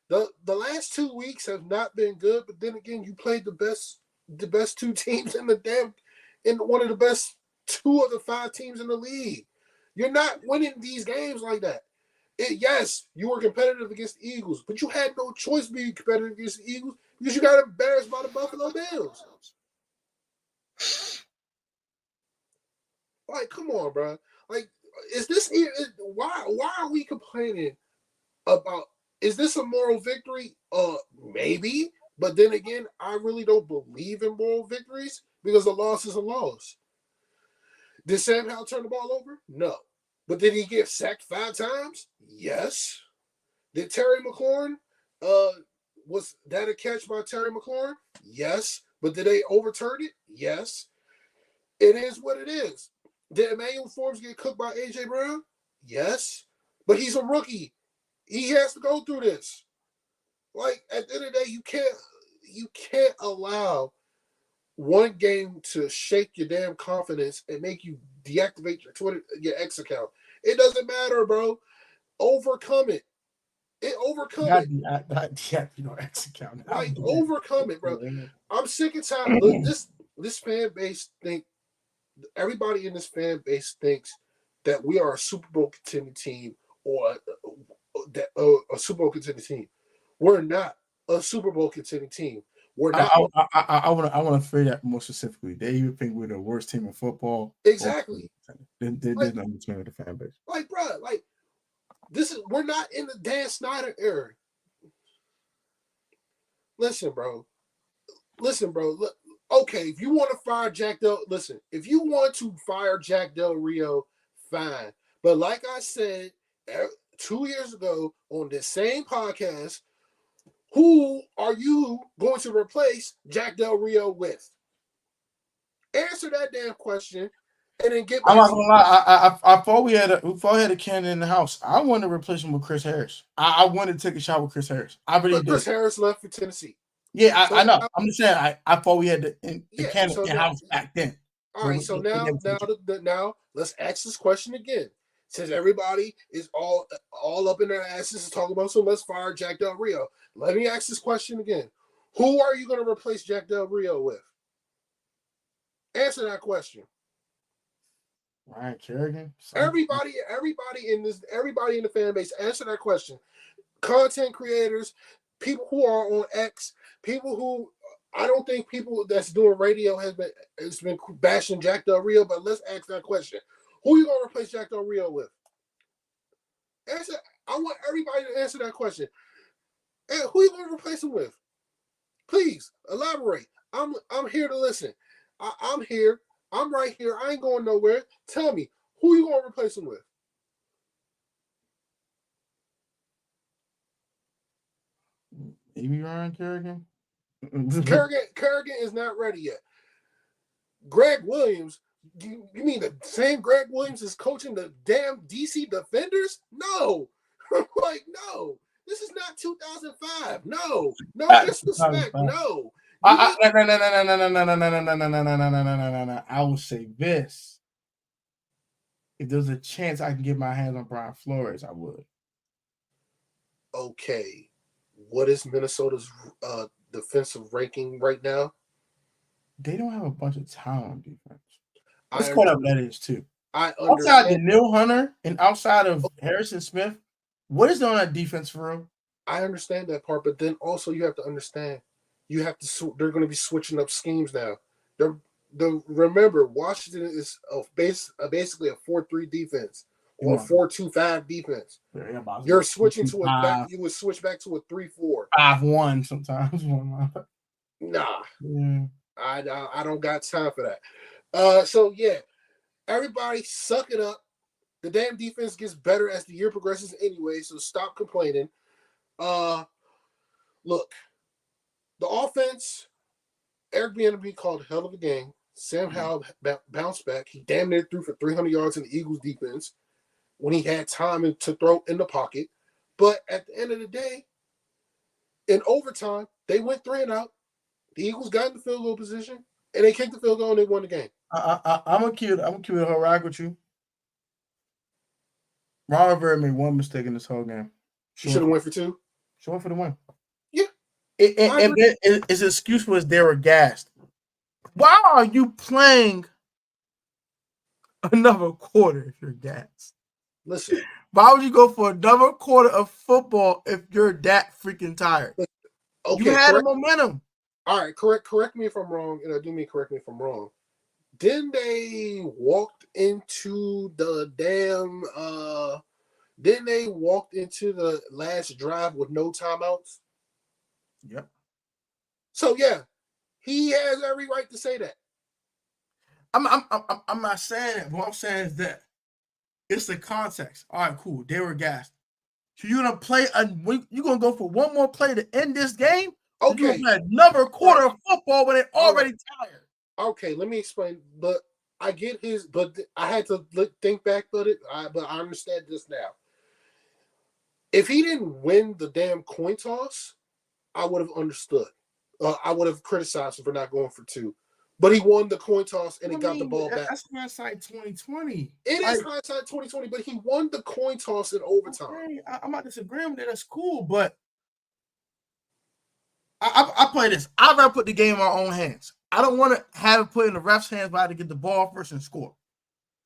Speaker 3: The last 2 weeks have not been good, but then again, you played the best 2 teams in one of the best 2 of the 5 teams in the league. You're not winning these games like that. Yes, you were competitive against the Eagles, but you had no choice being competitive against the Eagles because you got embarrassed by the Buffalo Bills. Like, come on, bro. Like, why are we complaining about? Is this a moral victory? Maybe. But then again, I really don't believe in moral victories because a loss is a loss. Did Sam Howell turn the ball over? No. But did he get sacked 5 times? Yes. Did Terry McLaurin Was that a catch by Terry McLaurin? Yes. But did they overturn it? Yes. It is what it is. Did Emmanuel Forbes get cooked by A.J. Brown? Yes. But he's a rookie. He has to go through this. Like, at the end of the day, you can't allow one game to shake your damn confidence and make you deactivate your X account. It doesn't matter, bro. Overcome it. Overcome it.
Speaker 1: X account.
Speaker 3: Like, overcome it, bro. I'm sick and tired. Look, this fan base everybody in this fan base thinks that we are a Super Bowl contending team or a Super Bowl contending team. We're not a Super Bowl contending team. We're not.
Speaker 1: I want to phrase that more specifically. They even think we're the worst team in football.
Speaker 3: Exactly.
Speaker 1: They're not in between with the fan base.
Speaker 3: Like, bro, like we're not in the Dan Snyder era. Listen, bro. Look, okay, if you want to fire if you want to fire Jack Del Rio, fine. But like I said 2 years ago on this same podcast, who are you going to replace Jack Del Rio with? Answer that damn question, and then get back.
Speaker 1: I'm not gonna lie. I thought we had a candidate in the house. I wanted to replace him with Chris Harris. I wanted to take a shot with Chris Harris. I really did.
Speaker 3: Chris Harris left for Tennessee.
Speaker 1: Yeah, I know. I'm just saying. I thought we had the candidate in house back then.
Speaker 3: All right. So now let's ask this question again. Since everybody is all up in their asses talking about, so let's fire Jack Del Rio. Let me ask this question again. Who are you going to replace Jack Del Rio with? Answer that question.
Speaker 1: Ryan Kerrigan.
Speaker 3: Everybody in the fan base, answer that question. Content creators, people who are on X, people who I don't think people that's doing radio has been bashing Jack Del Rio, but let's ask that question. Who are you going to replace Jack Del Rio with? Answer. I want everybody to answer that question. And who are you going to replace him with? Please elaborate. I'm here to listen. I'm here. I'm right here. I ain't going nowhere. Tell me, who are you going to replace him with?
Speaker 1: Maybe Ryan Kerrigan?
Speaker 3: Kerrigan is not ready yet. Greg Williams, you mean the same Greg Williams is coaching the damn DC Defenders? No. Like, no. This is not 2005. No disrespect. No.
Speaker 1: No. I will say this. If there's a chance I can get my hands on Brian Flores, I would.
Speaker 3: Okay. What is Minnesota's defensive ranking right now?
Speaker 1: They don't have a bunch of talent on defense. Let's call that is too.
Speaker 3: Outside
Speaker 1: of Daniil Hunter and outside of Harrison Smith, what is there on that defense for real?
Speaker 3: I understand that part, but then also you have to understand they're going to be switching up schemes now. Remember, Washington is basically a 4-3 defense or 4-2-5 defense.
Speaker 1: Yeah,
Speaker 3: you're switching to you would switch back to a 3-4.
Speaker 1: 5-1 sometimes.
Speaker 3: Nah.
Speaker 1: Yeah.
Speaker 3: I don't got time for that. So yeah, everybody suck it up. The damn defense gets better as the year progresses anyway, so stop complaining. Look, the offense, Eric Bieniemy called a hell of a game. Sam Howell bounced back. He damn near threw for 300 yards in the Eagles defense when he had time to throw in the pocket. But at the end of the day, in overtime, they went 3-and-out. The Eagles got in the field goal position, and they kicked the field goal and they won the game.
Speaker 1: I'm gonna keep it rock with you. Ron Rivera made one mistake in this whole game.
Speaker 3: He should have went for 2.
Speaker 1: Should went for the win.
Speaker 3: Yeah.
Speaker 1: His excuse was they were gassed. Why are you playing another quarter if you're gassed?
Speaker 3: Listen.
Speaker 1: Why would you go for another quarter of football if you're that freaking tired? Okay, you had a momentum.
Speaker 3: All right, correct me if I'm wrong, and I do mean correct me if I'm wrong. Didn't they walk into the damn didn't they walk into the last drive with no timeouts?
Speaker 1: Yep.
Speaker 3: So yeah, he has every right to say that.
Speaker 1: I'm not saying that. What I'm saying is that it's the context. All right, cool. They were gassed. So you're gonna play you're gonna go for one more play to end this game?
Speaker 3: Okay.
Speaker 1: You're gonna play another quarter of football when they're already tired.
Speaker 3: Okay, let me explain. But I get his, but I had to think back but I understand this now. If he didn't win the damn coin toss, I would have understood. I would have criticized him for not going for 2. But he won the coin toss and he got the ball back.
Speaker 1: That's hindsight 2020.
Speaker 3: It is hindsight 2020, but he won the coin toss in overtime.
Speaker 1: Okay, I'm not disagreeing with it. That's cool, but I play this. I'd rather put the game in my own hands. I don't want to have it put in the ref's hands, but I have to get the ball first and score.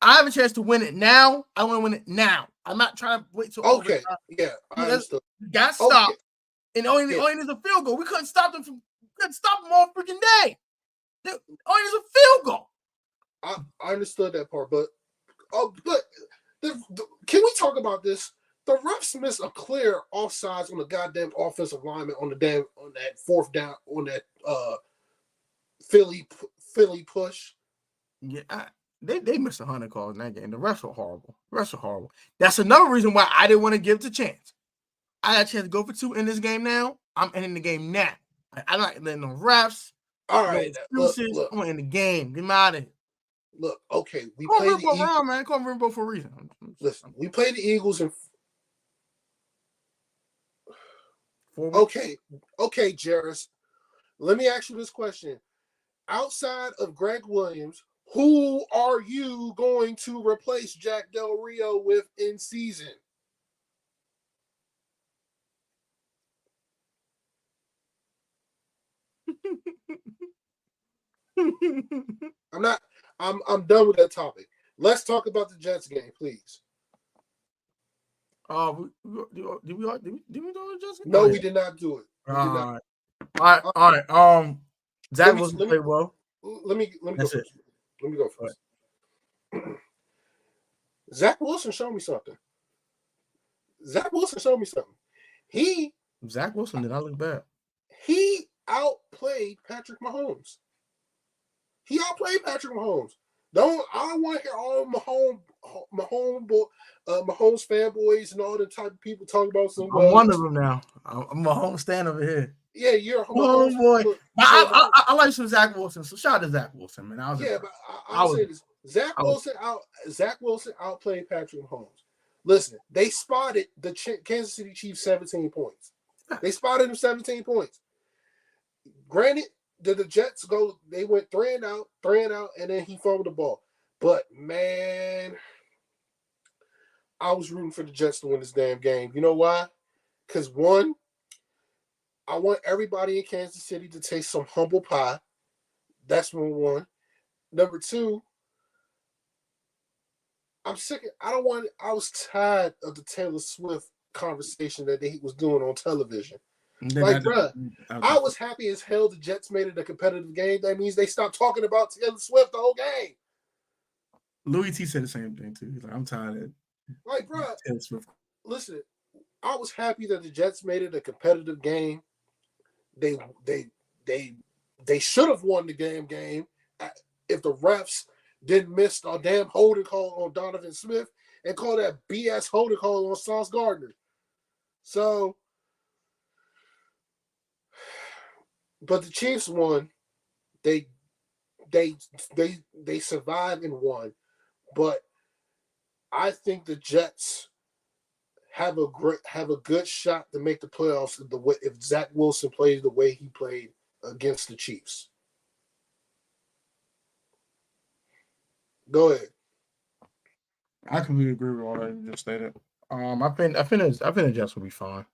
Speaker 1: I have a chance to win it now. I want to win it now. I'm not trying to wait till
Speaker 3: overtime. Yeah, I understood.
Speaker 1: Got stopped, and only is a field goal. We couldn't stop them all freaking day. Only is a field goal.
Speaker 3: I understood that part, but can we talk about this? The refs missed a clear offsides on the goddamn offensive lineman on that 4th down on that Philly push.
Speaker 1: Yeah, they missed 100 calls in that game. The refs were horrible. That's another reason why I didn't want to give it a chance. I had a chance to go for 2 in this game now. I'm ending the game now. I'm not letting no refs.
Speaker 3: All right, look.
Speaker 1: I'm in the game. Get me out of here.
Speaker 3: Look, okay, we
Speaker 1: played
Speaker 3: the Eagles.
Speaker 1: Around, man. Call Rimbo for a reason.
Speaker 3: Listen, we played the Eagles in. Okay, Jarris. Let me ask you this question: outside of Greg Williams, who are you going to replace Jack Del Rio with in season? I'm done with that topic. Let's talk about the Jets game, please.
Speaker 1: Did we do the Jets game?
Speaker 3: No, we did not do it.
Speaker 1: All right. Zach Wilson played well.
Speaker 3: Let me go first. Let me go first. Zach Wilson showed me something. Zach Wilson
Speaker 1: did not look bad.
Speaker 3: He outplayed Patrick Mahomes. I don't want to hear all Mahomes fanboys and all the type of people talking about some.
Speaker 1: I'm one of them now. I'm a Mahomes stand over here.
Speaker 3: Yeah, you're a
Speaker 1: Mahomes boy. I like some Zach Wilson. So shout out to Zach Wilson, man.
Speaker 3: I'll say this: Zach Wilson outplayed Patrick Mahomes. Listen, they spotted the Kansas City Chiefs 17 points. They spotted him 17 points. Granted, the Jets they went 3 and out, and then he fumbled the ball. But man, I was rooting for the Jets to win this damn game. You know why? Because 1, I want everybody in Kansas City to taste some humble pie. That's number 1. Number 2, I'm sick. I was tired of the Taylor Swift conversation that he was doing on television. I was happy as hell the Jets made it a competitive game. That means they stopped talking about Taylor Swift the whole game.
Speaker 1: Louis T said the same thing too. He's like, I'm tired of
Speaker 3: it. Taylor Swift. Listen, I was happy that the Jets made it a competitive game. They should have won the game if the refs didn't miss a damn holding call on Donovan Smith and call that BS holding call on Sauce Gardner. So, but the Chiefs won. They survived and won. But I think the Jets have a good shot to make the playoffs if Zach Wilson plays the way he played against the Chiefs. Go ahead.
Speaker 1: I completely agree with all that you just stated. I think the Jets will be fine.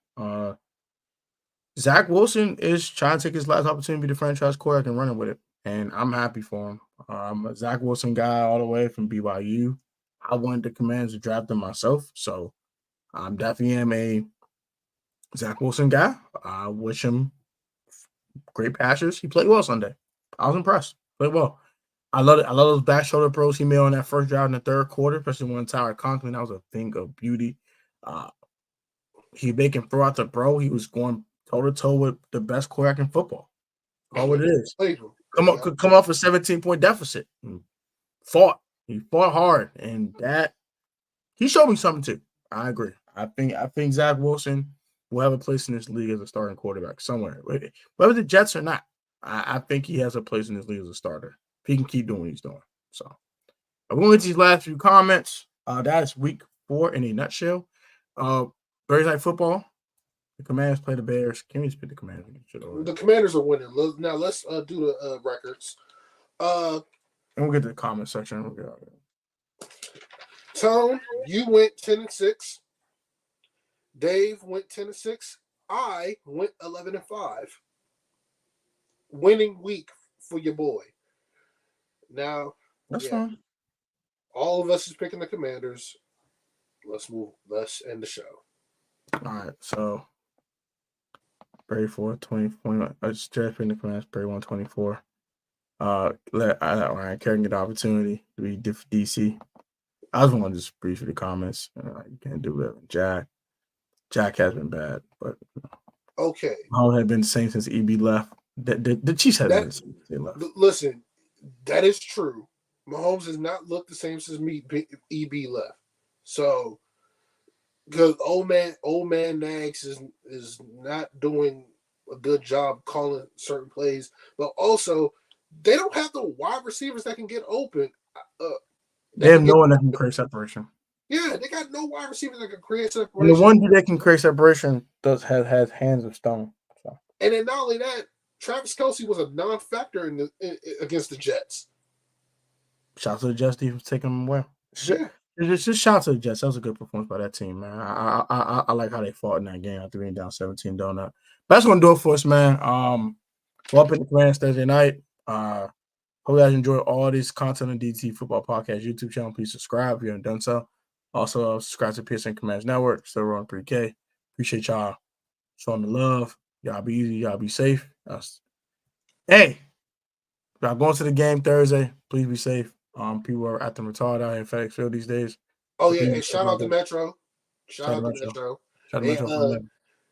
Speaker 1: Zach Wilson is trying to take his last opportunity to be the franchise quarterback and running with it, and I'm happy for him. I'm a Zach Wilson guy all the way from BYU. I wanted the Commanders to draft him myself, so I'm definitely am a Zach Wilson guy. I wish him great passes. He played well Sunday. I was impressed. Played well. I love it. I love those back shoulder throws he made on that first drive in the third quarter, especially when Tyler Conklin. That was a thing of beauty. He making throw out the bro. He was going toe-to-toe with the best quarterback in football. All what it is. Come off a 17-point deficit. He fought hard, and that he showed me something too. I agree. I think Zach Wilson will have a place in this league as a starting quarterback somewhere, whether the Jets or not. I think he has a place in this league as a starter. If he can keep doing what he's doing. So I'm going to these last few comments. That is week 4 in a nutshell. Thursday Night Football. The Commanders play the Bears. Can we just pick the Commanders?
Speaker 3: The Commanders are winning. Now let's do the records.
Speaker 1: And we'll get to the comment section. We'll get out there.
Speaker 3: Tone, you went 10-6. Dave went 10-6. I went 11-5. Winning week for your boy. Now,
Speaker 1: that's fine.
Speaker 3: All of us is picking the Commanders. Let's end the show.
Speaker 1: All right, so Brady 4-20. Just picking the Commanders. Brady 124. Let Ryan Kerrigan get the opportunity to be DC. I just want to just brief the comments. You can't do that. Jack has been bad, but
Speaker 3: okay.
Speaker 1: Mahomes had been the same since EB left. The Chiefs have been the same since they left.
Speaker 3: Listen, that is true. Mahomes has not looked the same since EB left. So, because old man Nags is not doing a good job calling certain plays, but also they don't have the wide receivers that can get open.
Speaker 1: They have no one that can create separation.
Speaker 3: Yeah, they got no wide receivers that can create separation.
Speaker 1: And the one that can create separation has hands of stone. So.
Speaker 3: And then not only that, Travis Kelce was a non-factor against the Jets.
Speaker 1: Shout out to the Jets defense taking them away.
Speaker 3: Yeah.
Speaker 1: Just shout out to the Jets. That was a good performance by that team, man. I like how they fought in that game after being down 17 donut. That's gonna do it for us, man. Go up in the Commanders Thursday night. Hope you guys enjoy all this content on DT Football Podcast YouTube channel. Please subscribe if you haven't done so. Also, subscribe to PSN Commanders Network. Still around 3K. Appreciate y'all showing the love. Y'all be easy. Y'all be safe. Hey, y'all going to the game Thursday. Please be safe. People are acting retarded out here in FedEx Field these days.
Speaker 3: Oh, yeah, and shout out to Metro. Shout out to Metro.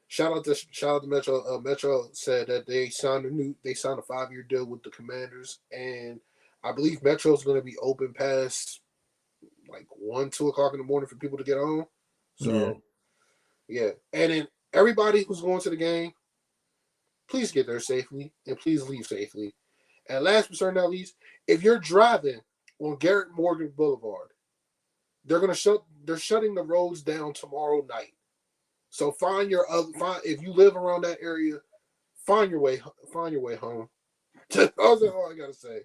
Speaker 3: Shout out to Metro. Metro said that they signed a 5-year deal with the Commanders, and I believe Metro's going to be open past like 1-2 o'clock in the morning for people to get on. So, yeah. And then everybody who's going to the game, please get there safely and please leave safely. And last but certainly not least, if you're driving on Garrett Morgan Boulevard, they're shutting the roads down tomorrow night. So if you live around that area, find your way home. That's all I gotta say.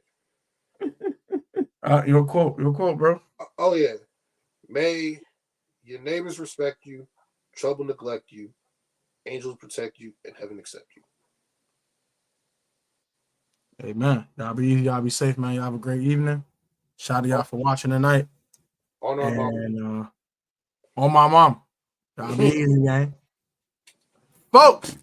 Speaker 1: Your quote, bro.
Speaker 3: Oh yeah. May your neighbors respect you, trouble neglect you, angels protect you, and heaven accept you.
Speaker 1: Amen. Y'all be easy, y'all be safe, man. Y'all have a great evening. Shout out to y'all for watching tonight.
Speaker 3: On our mom.
Speaker 1: On my mom. Y'all be easy, gang. Folks.